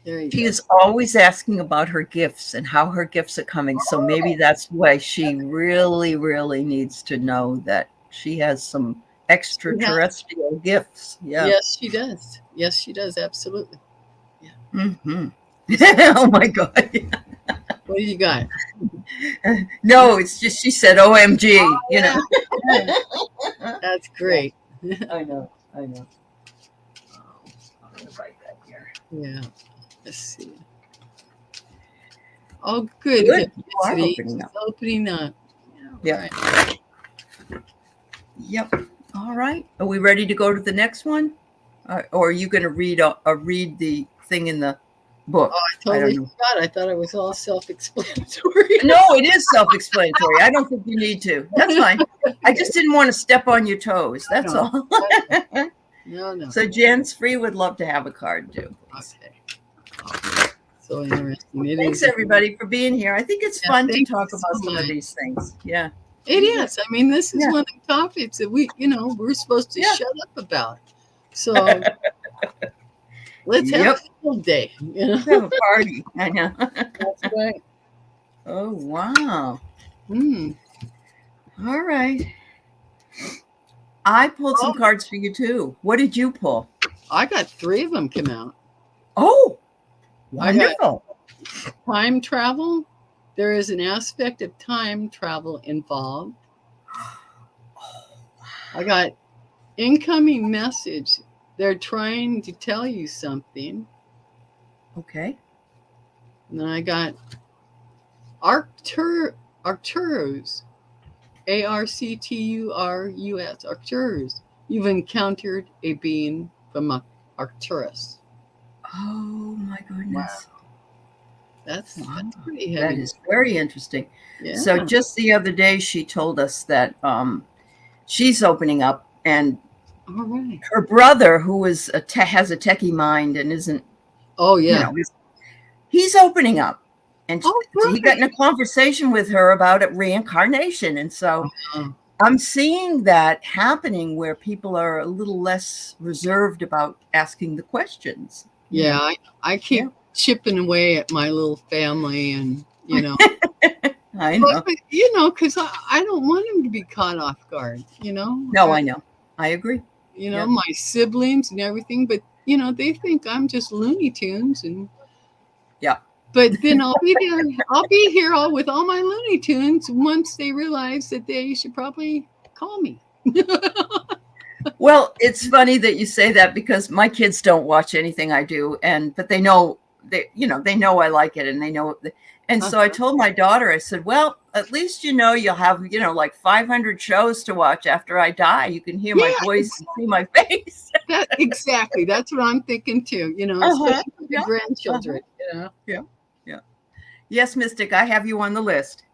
She is always asking about her gifts and how her gifts are coming. So maybe that's why she really, really needs to know that she has some extraterrestrial gifts. Yeah. Yes, she does. Yes, she does. Absolutely. Yeah. Oh my God. What do you got? No, it's just she said OMG, Yeah. That's great. I know. I'm gonna write that here. Yeah. Let's see. Oh, good. Opening up. Yeah. Right. Yep. All right. Are we ready to go to the next one? Or are you going to read the thing in the book? Oh, I totally forgot. I thought it was all self-explanatory. No, it is self-explanatory. I don't think you need to. That's fine. I just didn't want to step on your toes. That's all. No. So Jan's Free would love to have a card too. Okay. So interesting. Thanks everybody for being here. I think it's fun to talk about some of these things. Yeah. It is. I mean, this is one of the topics that we're supposed to shut up about. So let's have a full day. Let's have a party. I know. That's right. Oh wow. All right. I pulled some cards for you too. What did you pull? I got 3 of them come out. Oh, wonderful. Time travel. There is an aspect of time travel involved. I got incoming message. They're trying to tell you something. Okay. And then I got Arcturus. Arcturus. Arcturus. You've encountered a being from Arcturus. Oh my goodness. Wow. That's pretty heavy. That is very interesting. Yeah. So just the other day, she told us that she's opening up, and her brother, who is has a techie mind and isn't. Oh yeah. He's opening up, and he got in a conversation with her about reincarnation, and so I'm seeing that happening where people are a little less reserved about asking the questions. Yeah, I keep chipping away at my little family, and I know, because I don't want them to be caught off guard. No, I know, I agree. My siblings and everything, but they think I'm just Looney Tunes, and but then I'll be there. I'll be here with all my Looney Tunes once they realize that they should probably call me. Well, it's funny that you say that, because my kids don't watch anything I do, but they know they know I like it, and they know. And so I told my daughter, I said, well, at least you'll have like 500 shows to watch after I die. You can hear my voice and see my face. Exactly. That's what I'm thinking too. Especially for the grandchildren. Yeah. Yes, Mystic, I have you on the list.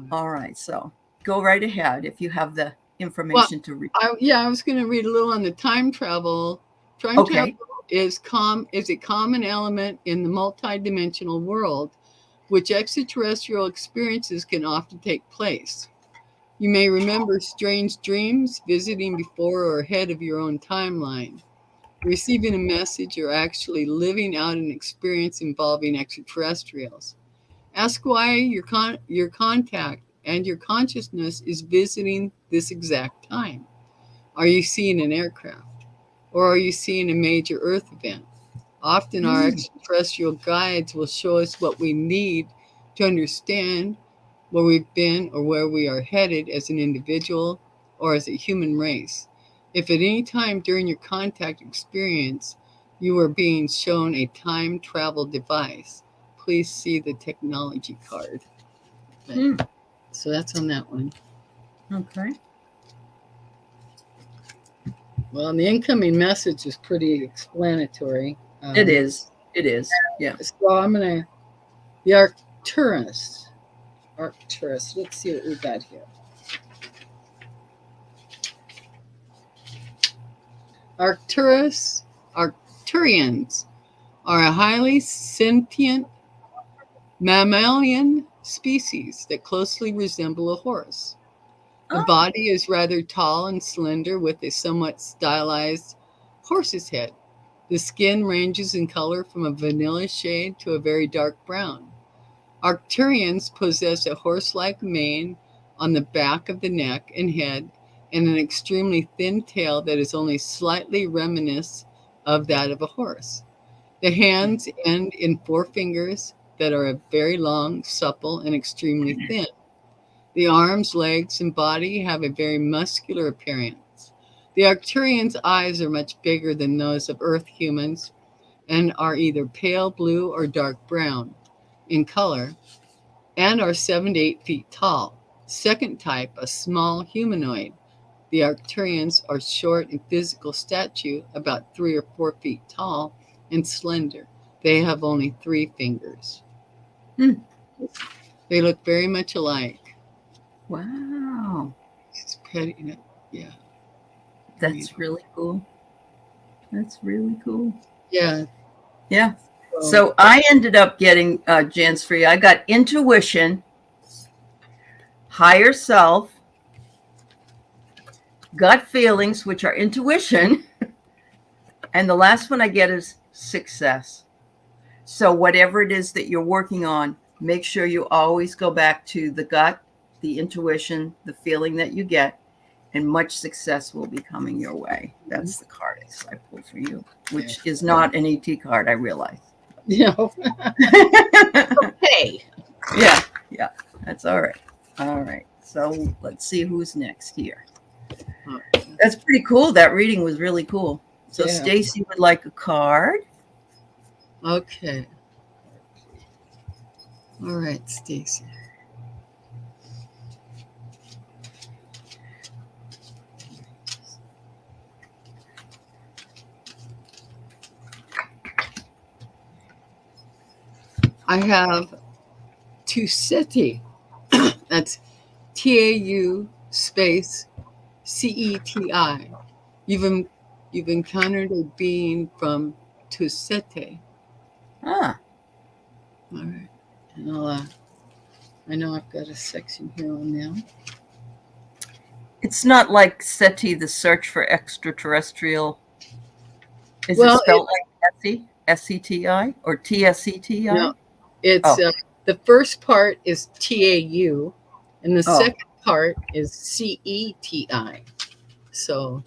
All right, so go right ahead if you have the information to read. I was going to read a little on the time travel. Time travel is a common element in the multidimensional world, which extraterrestrial experiences can often take place. You may remember strange dreams, visiting before or ahead of your own timeline, receiving a message, or actually living out an experience involving extraterrestrials. Ask why your contact and your consciousness is visiting this exact time. Are you seeing an aircraft? Or are you seeing a major Earth event? Often our extraterrestrial guides will show us what we need to understand where we've been or where we are headed as an individual or as a human race. If at any time during your contact experience you are being shown a time travel device, please see the technology card. So that's on that one. Okay. Well, and the incoming message is pretty explanatory. It is. Yeah. So I'm going to, the Arcturus. Let's see what we got here. Arcturians are a highly sentient mammalian species that closely resemble a horse. The body is rather tall and slender with a somewhat stylized horse's head. The skin ranges in color from a vanilla shade to a very dark brown. Arcturians possess a horse-like mane on the back of the neck and head, and an extremely thin tail that is only slightly reminiscent of that of a horse. The hands end in 4 fingers that are very long, supple, and extremely thin. The arms, legs, and body have a very muscular appearance. The Arcturians' eyes are much bigger than those of Earth humans and are either pale blue or dark brown in color, and are 7 to 8 feet tall. Second type, a small humanoid. The Arcturians are short in physical stature, about 3 or 4 feet tall, and slender. They have only 3 fingers. They look very much alike. Wow. It's petty, yeah. That's really cool. Yeah. Yeah. So I ended up getting Jan's free. I got intuition, higher self, gut feelings, which are intuition, and the last one I get is success. So whatever it is that you're working on, make sure you always go back to the gut, the intuition, the feeling that you get, and much success will be coming your way. That's the card I pulled for you, which is not an ET card, I realize. Yeah. Okay. Yeah. That's all right. All right. So let's see who's next here. That's pretty cool. That reading was really cool. So Stacy would like a card. Okay. All right, Stacy. I have Tuceti. That's TAU space CETI. You've encountered a being from Tucete. Ah. All right. And I know I've got a section here on them. It's not like SETI, the search for extraterrestrial. Is it spelled like SETI? SETI or TSETI? No, it's the first part is TAU, and the second part is CETI. So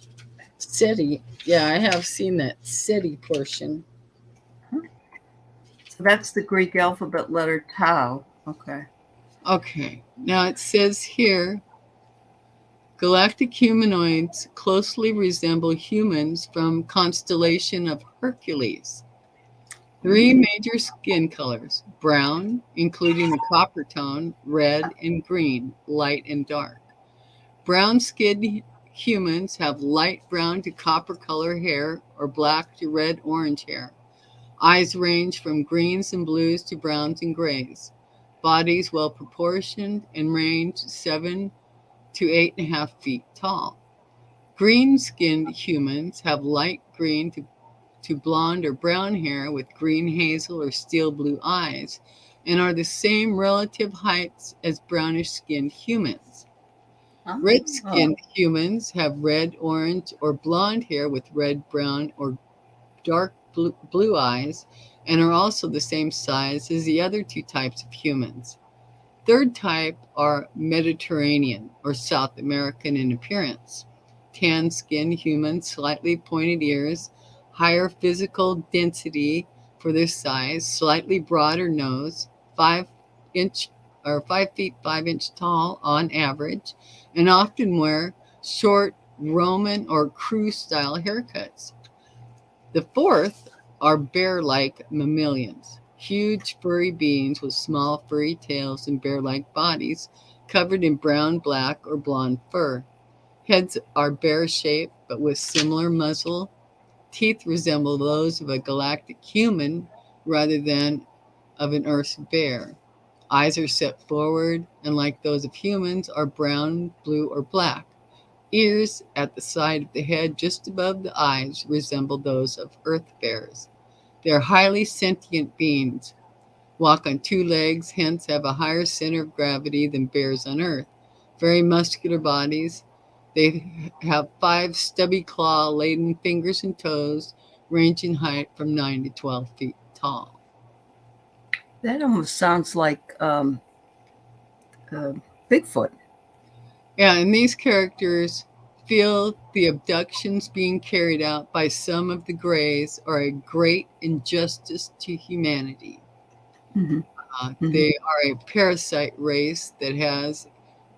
SETI, I have seen that SETI portion. So that's the Greek alphabet letter tau. Okay. Now it says here, galactic humanoids closely resemble humans from constellation of Hercules. Three major skin colors: brown, including the copper tone, red, and green, light and dark. Brown skinned humans have light brown to copper color hair or black to red orange hair. Eyes range from greens and blues to browns and grays. Bodies well proportioned and range 7 to 8.5 feet tall. Green skinned humans have light green to blonde or brown hair with green hazel or steel blue eyes and are the same relative heights as brownish skinned humans. Red Oh, skinned humans have red, orange, or blonde hair with red, brown, or dark blue eyes and are also the same size as the other two types of humans. Third type are Mediterranean or South American in appearance. Tan skinned humans, slightly pointed ears, higher physical density for their size, slightly broader nose, 5 inch or 5 feet 5 inch tall on average, and often wear short Roman or crew style haircuts. The fourth are bear like mammalians, huge furry beings with small furry tails and bear like bodies covered in brown, black, or blonde fur. Heads are bear shaped but with similar muzzle. Teeth resemble those of a galactic human rather than of an Earth's bear. Eyes are set forward and, like those of humans, are brown, blue, or black. Ears at the side of the head, just above the eyes, resemble those of earth bears. They are highly sentient beings, walk on two legs, hence have a higher center of gravity than bears on earth. Very muscular bodies. They have 5 stubby claw-laden fingers and toes, range in height from 9 to 12 feet tall. that almost sounds like uh, Bigfoot. Yeah, and these characters feel the abductions being carried out by some of the Greys are a great injustice to humanity. Hmm. Hmm. They are a parasite race that has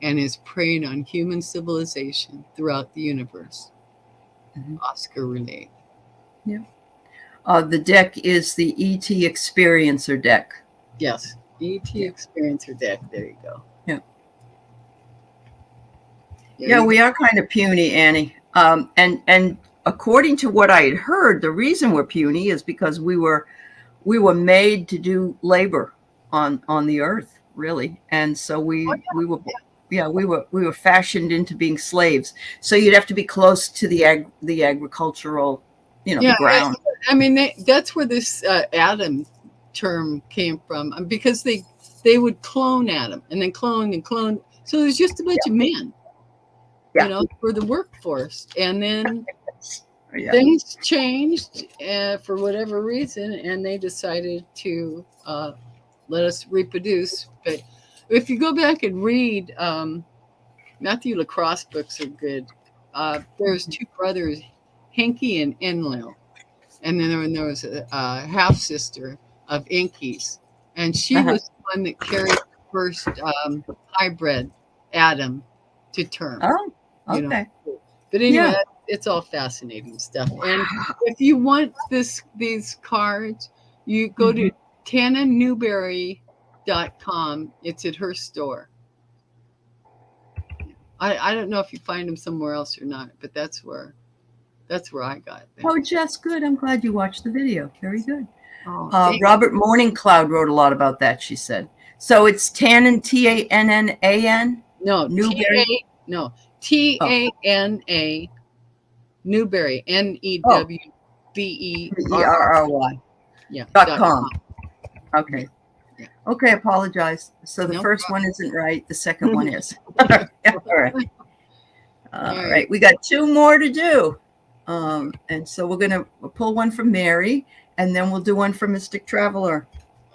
and is preying on human civilization throughout the universe. Hmm. Oscar relate. Yeah. The deck is the ET Experiencer deck. Yes, ET Yeah. Experiencer deck. There you go. Yeah. There Yeah, you we go. are kind of puny, Annie. And according to what I had heard, the reason we're puny is because we were made to do labor on the earth, really, and so Oh, we were yeah we were fashioned into being slaves. So you'd have to be close to the agricultural, the yeah, ground. I mean that's where this Adam term came from because they would clone Adam and then clone and clone. So there's just a bunch of men, Yeah, for the workforce, and then yeah. things changed for whatever reason, and they decided to let us reproduce. But if you go back and read Matthew Lacrosse books are good. There's two brothers, Henke and Enlil, and then there was a half sister of Inky's, and she Uh-huh. was the one that carried the first hybrid Adam to term. Oh, You know, okay. but anyway, Yeah. it's all fascinating stuff. And Wow. if you want these cards, you go Mhm. to TanaNewberry.com. It's at her store. I don't know if you find them somewhere else or not, but that's where I got them. Oh, Jess, good. I'm glad you watched the video. Very good. Oh, thank Robert Morningcloud wrote a lot about that, she said. So it's Tannen, Tannan, no Newberry. no Oh, TANA Newberry oh, NEWBERR. Erry. Yeah. .com. .com. Yeah. Okay. Yeah. Okay, apologize. So the No first one isn't right. The second one is. All right. problem. All All right. right. We got two more to do. And so we're going to pull one from Mary, and then we'll do one for Mystic Traveler.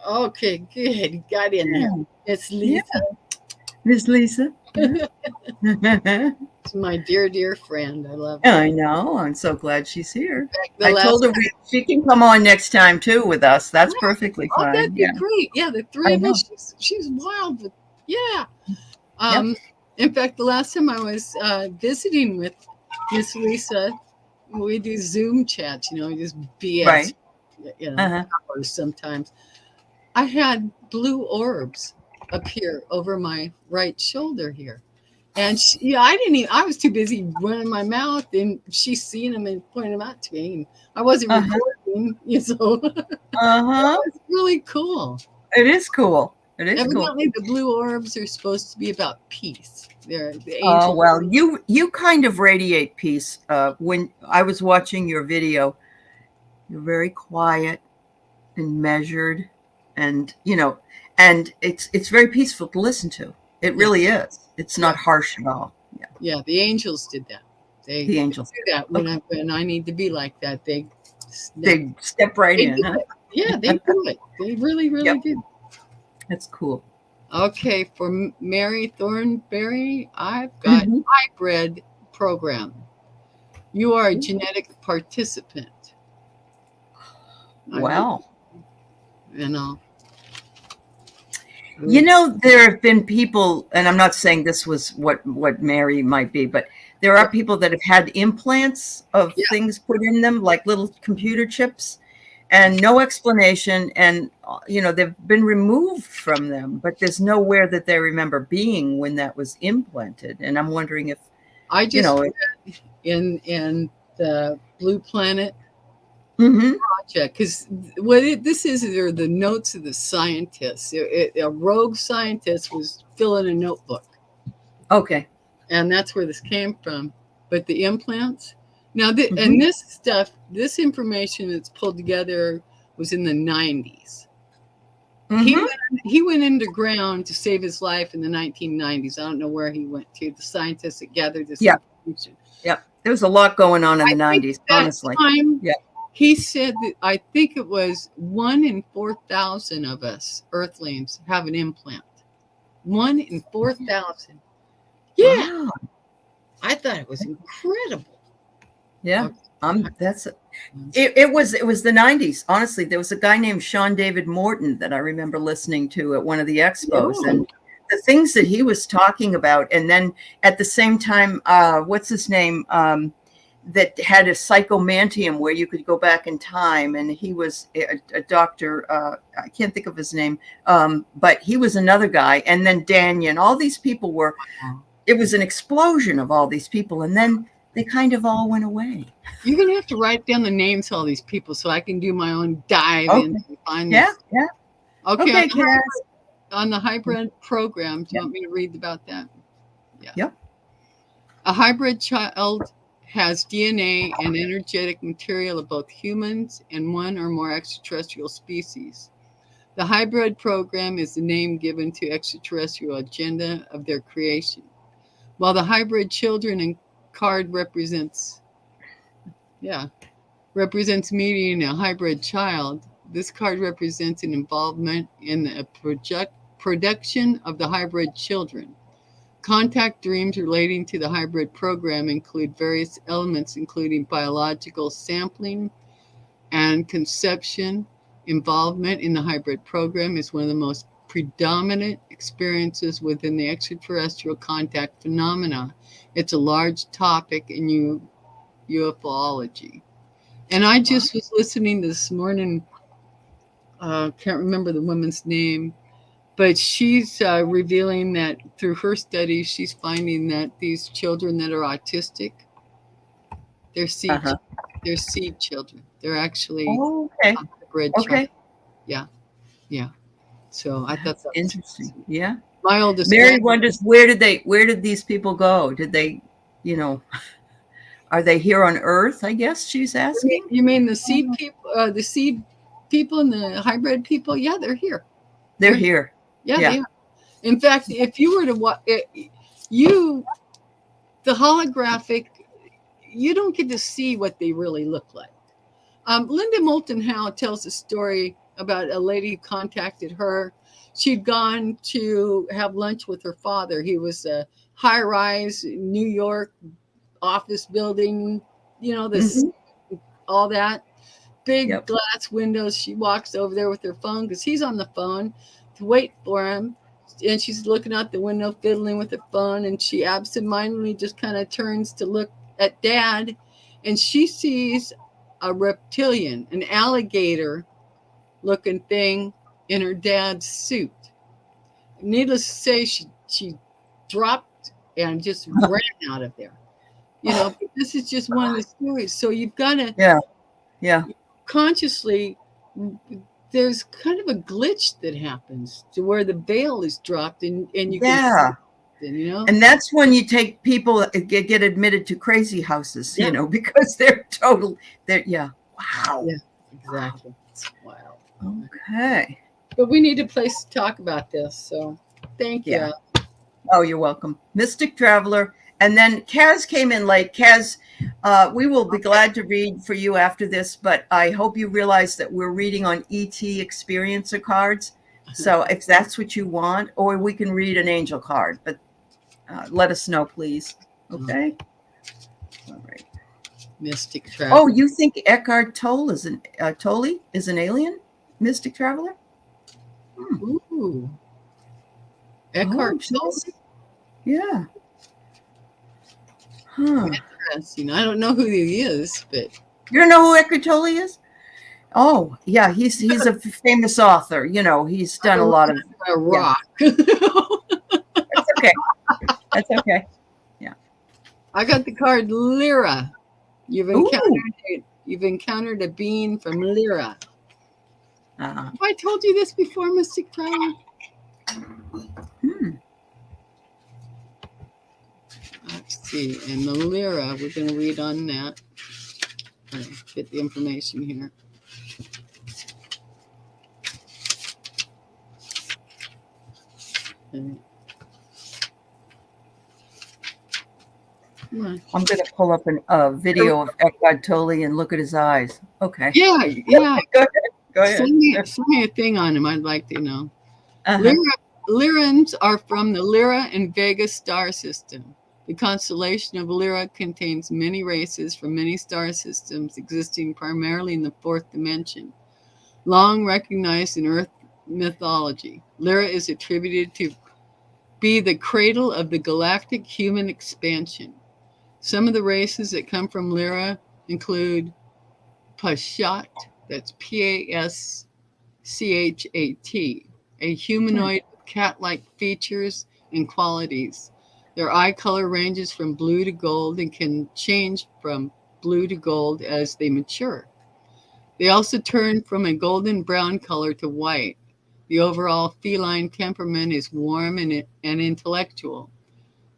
Okay, good. Got in there. Yeah. It's Yeah. Lisa. Miss Lisa. Yeah. It's my dear friend. I love her. I know. I'm so glad she's here. The I last told her she can come on next time too with us. That's perfectly Oh, fine. that'd be Yeah, great. Yeah, the three I of know. us. She's wild, but yeah. Yep. In fact, the last time I was visiting with Miss Lisa, we do Zoom chats. We just BS. Right. Uh-huh. hours sometimes. I had blue orbs appear over my right shoulder here. And I didn't even, I was too busy running my mouth, and she seen them and pointed them out to me. And I wasn't Uh-huh. recording, so it Uh-huh. was really cool. It is cool. It is cool. Evidently, the blue orbs are supposed to be about peace. They're the Oh, angels. well, you kind of radiate peace. When I was watching your video, you're very quiet and measured, and and it's very peaceful to listen to. It Yeah, really is. It's yeah, not harsh at all. Yeah, yeah. The angels did that. They the angels. do that Okay, when I need to be like that. They snap. they step right They in, do huh? it. Yeah, they do it. They really, really Yep, do. that's cool. Okay, for Mary Thornberry, I've got Hmm. hybrid program. You are a genetic participant. I would, Wow. you know. There have been people, and I'm not saying this was what Mary might be, but there Yeah, are people that have had implants of yeah. things put in them, like little computer chips, and no explanation. And they've been removed from them, but there's nowhere that they remember being when that was implanted. And I'm wondering if I you just know. read in the Blue Planet Hmm. project, because this is are the notes of the scientists. A rogue scientist was filling a notebook, Okay. and that's where this came from. But the implants, Hmm. and this stuff, this information that's pulled together was in the 90s. He Hmm. he went underground to save his life in the 1990s. I don't know where he went to. The scientists that gathered this Yeah. information. Yeah. There was a lot going on in I the think '90s, at that honestly. time Yeah. he said that I think it was 1 in 4,000 of us Earthlings have an implant. 1 in 4,000. Yeah, Wow. I thought it was incredible. Yeah. Okay. That's it was the '90s. Honestly, there was a guy named Sean David Morton that I remember listening to at one of the expos, Yeah. and the things that he was talking about. And then at the same time, what's his name? That had a psychomantium where you could go back in time, and he was a doctor. I can't think of his name, but he was another guy. And then Danyan, all these people were. It was an explosion of all these people, and then they kind of all went away. You're gonna have to write down the names of all these people so I can do my own dive in Okay. and find Yeah. this. Yeah. Okay, Okay, Cass. on the hybrid program, do you Yep. want me to read about that? Yeah. Yep. A hybrid child has DNA and energetic material of both humans and one or more extraterrestrial species. The hybrid program is the name given to extraterrestrial agenda of their creation. While the hybrid children and card represents meeting a hybrid child, this card represents an involvement in the production of the hybrid children. Contact dreams relating to the hybrid program include various elements, including biological sampling and conception. Involvement in the hybrid program is one of the most predominant experiences within the extraterrestrial contact phenomena. It's a large topic in UFOlogy. And I Wow. just was listening this morning. Can't remember the woman's name, but she's revealing that through her studies, she's finding that these children that are autistic, they're seed, Uh-huh. they're seed children. They're actually Oh, okay. a hybrid child. Okay. Yeah, yeah. So I thought That's that was interesting. Yeah. my oldest Mary grand. wonders where did these people go? Did they, you know, are they here on Earth? I guess she's asking. You mean the seed people? The seed people and the hybrid people? Yeah, they're here. They're They're here. here. Yeah, Yeah. they are. In fact, if you were to watch the holographic, you don't get to see what they really look like. Linda Moulton Howe tells a story about a lady who contacted her. She'd gone to have lunch with her father. He was a high-rise New York office building, this Hmm. all that big Yep. glass windows. She walks over there with her phone because he's on the phone to wait for him. And she's looking out the window, fiddling with her phone. And she absentmindedly just kind of turns to look at dad. And she sees a reptilian, an alligator looking thing in her dad's suit. Needless to say, she dropped and just ran out of there. But this is just one of the stories. So you've got to Yeah. consciously, there's kind of a glitch that happens to where the veil is dropped and you can see it, And that's when you take people get admitted to crazy houses, because they're wow. Yeah, exactly. Wow. Okay. But we need a place to talk about this. So thank you. Yeah. Oh, you're welcome. Mystic Traveler. And then Kaz came in late. Kaz, we will be glad to read for you after this, but I hope you realize that we're reading on ET Experiencer cards. So if that's what you want, or we can read an angel card, but let us know, please. Okay? All right. Mystic Traveler. Oh, you think Eckhart Tolle is an alien? Mystic Traveler? Ooh. Eckhart Tolle? Yeah. Huh. Interesting. I don't know who he is, but you don't know who Eckhart Tolle is? Oh, yeah, he's a famous author. He's done a lot of a rock. Yeah. That's okay. That's okay. Yeah. I got the card Lyra. You've encountered a being from Lyra. Have I told you this before, Mystic Traveler? Let's see. And the Lyra, we're going to read on that. Get the information here. Okay. I'm going to pull up a video of Eckhart Tolle and look at his eyes. Okay. Yeah. Go ahead. Send me a thing on him. I'd like to know. Lyrans are from the Lyra and Vega star system. The constellation of Lyra contains many races from many star systems existing primarily in the fourth dimension. Long recognized in Earth mythology, Lyra is attributed to be the cradle of the galactic human expansion. Some of the races that come from Lyra include Pashat, that's Paschat, a humanoid with cat-like features and qualities. Their eye color ranges from blue to gold and can change from blue to gold as they mature. They also turn from a golden brown color to white. The overall feline temperament is warm and intellectual.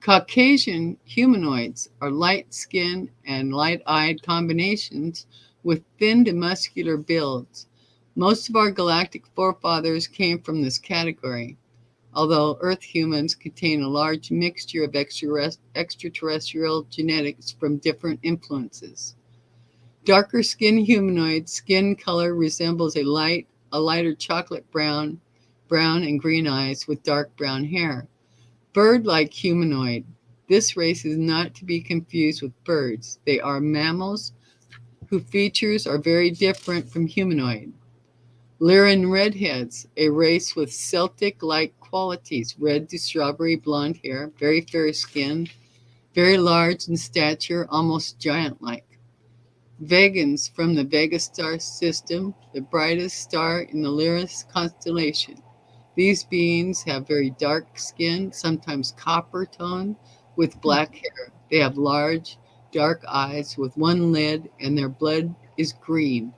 Caucasian humanoids are light-skinned and light-eyed combinations with thin to muscular builds. Most of our galactic forefathers came from this category, although Earth humans contain a large mixture of extraterrestrial genetics from different influences. Darker-skinned humanoid skin color resembles a lighter chocolate brown and green eyes with dark brown hair. Bird-like humanoid. This race is not to be confused with birds. They are mammals whose features are very different from humanoid. Lyran redheads, a race with Celtic-like qualities, red to strawberry blonde hair, very fair skin, very large in stature, almost giant-like. Vegans from the Vega star system, the brightest star in the Lyris constellation. These beings have very dark skin, sometimes copper tone, with black hair. They have large, dark eyes with one lid, and their blood is green.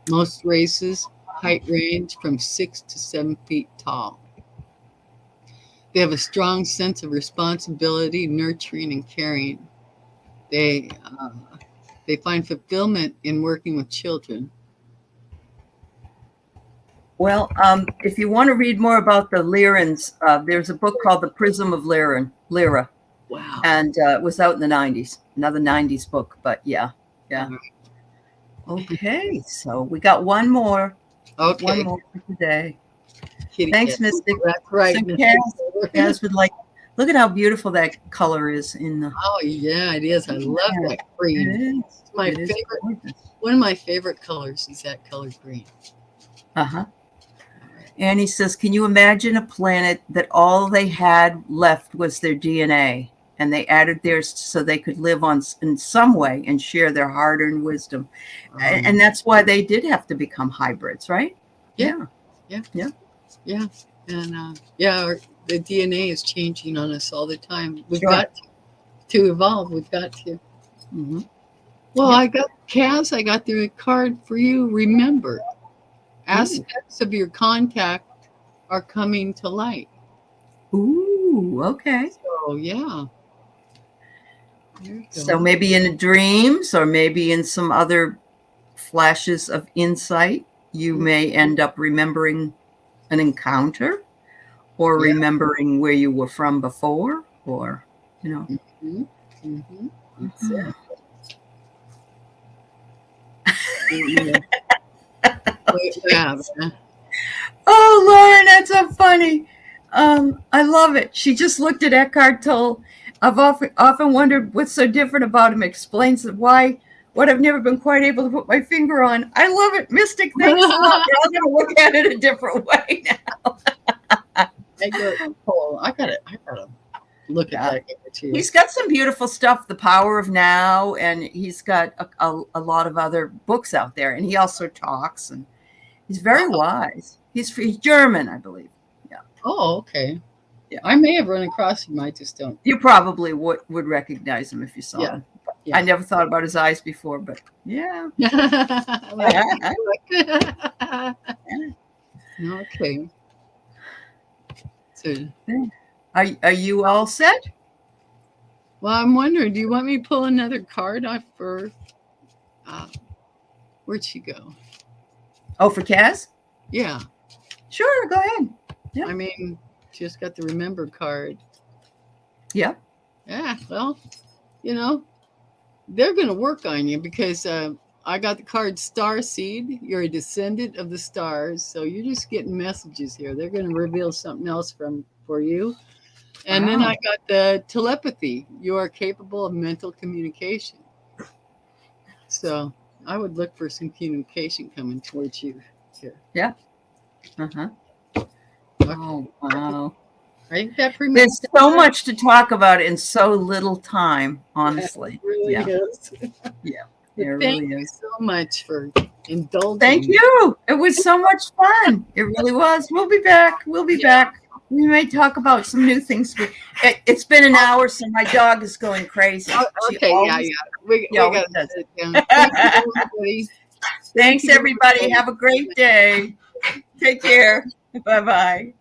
Most races height range from 6 to 7 feet tall. They have a strong sense of responsibility, nurturing, and caring. They find fulfillment in working with children. Well, if you want to read more about the Lyrans, there's a book called The Prism of Lyra. Wow. And it was out in the 90s. Another 90s book, but yeah. Okay, so we got one more. Okay. One more for today. Kitty Thanks, cat. Mystic. That's right. So Kaz would like, look at how beautiful that color is in the. Oh yeah, it is. I love that green. It's my favorite. One of my favorite colors is that color green. Annie says, can you imagine a planet that all they had left was their DNA? and they added theirs so they could live on in some way and share their hard-earned wisdom. And that's why they did have to become hybrids, right? Yeah. And the DNA is changing on us all the time. We've Sure. got to evolve. We've got to. Mm-hmm. Well, Yeah. I got Kaz. I got the card for you. Remember, aspects of your contact are coming to light. Ooh, okay. So yeah. There you go. So maybe in dreams or maybe in some other flashes of insight, you may end up remembering an encounter or remembering where you were from before, or, That's it. Oh, Lauren, that's so funny. I love it. She just looked at Eckhart Tolle. I've often wondered what's so different about him. Explains why what I've never been quite able to put my finger on. I love it, Mystic. Thanks a lot. I'm going to look at it a different way now. I gotta look at that too. He's got some beautiful stuff. The Power of Now, and he's got a lot of other books out there. And he also talks, and he's very wise. He's German, I believe. Yeah. Oh, okay. Yeah. I may have run across him. I just don't. You probably would recognize him if you saw him. Yeah. I never thought about his eyes before, but yeah. Okay. So, are you all set? well, I'm wondering, do you want me to pull another card off for? Where'd she go? Oh, for Kaz? Yeah. Sure, go ahead. Yeah. I mean, just got the remember card. Yeah. Yeah. Well, they're going to work on you because I got the card Star Seed. You're a descendant of the stars, so you're just getting messages here. They're going to reveal something else for you. And then I got the telepathy. You are capable of mental communication. So I would look for some communication coming towards you here. Yeah. Uh-huh. Oh, wow. I think that pretty much. There's so much to talk about in so little time, honestly. It really is. Yeah. Thank you so much for indulging. Thank you. It was so much fun. It really was. We'll be back. We may talk about some new things. It's been an hour, so my dog is going crazy. Okay, we got to sit down. Thank you, everybody. Thanks, everybody. Have a great day. Take care. Bye-bye.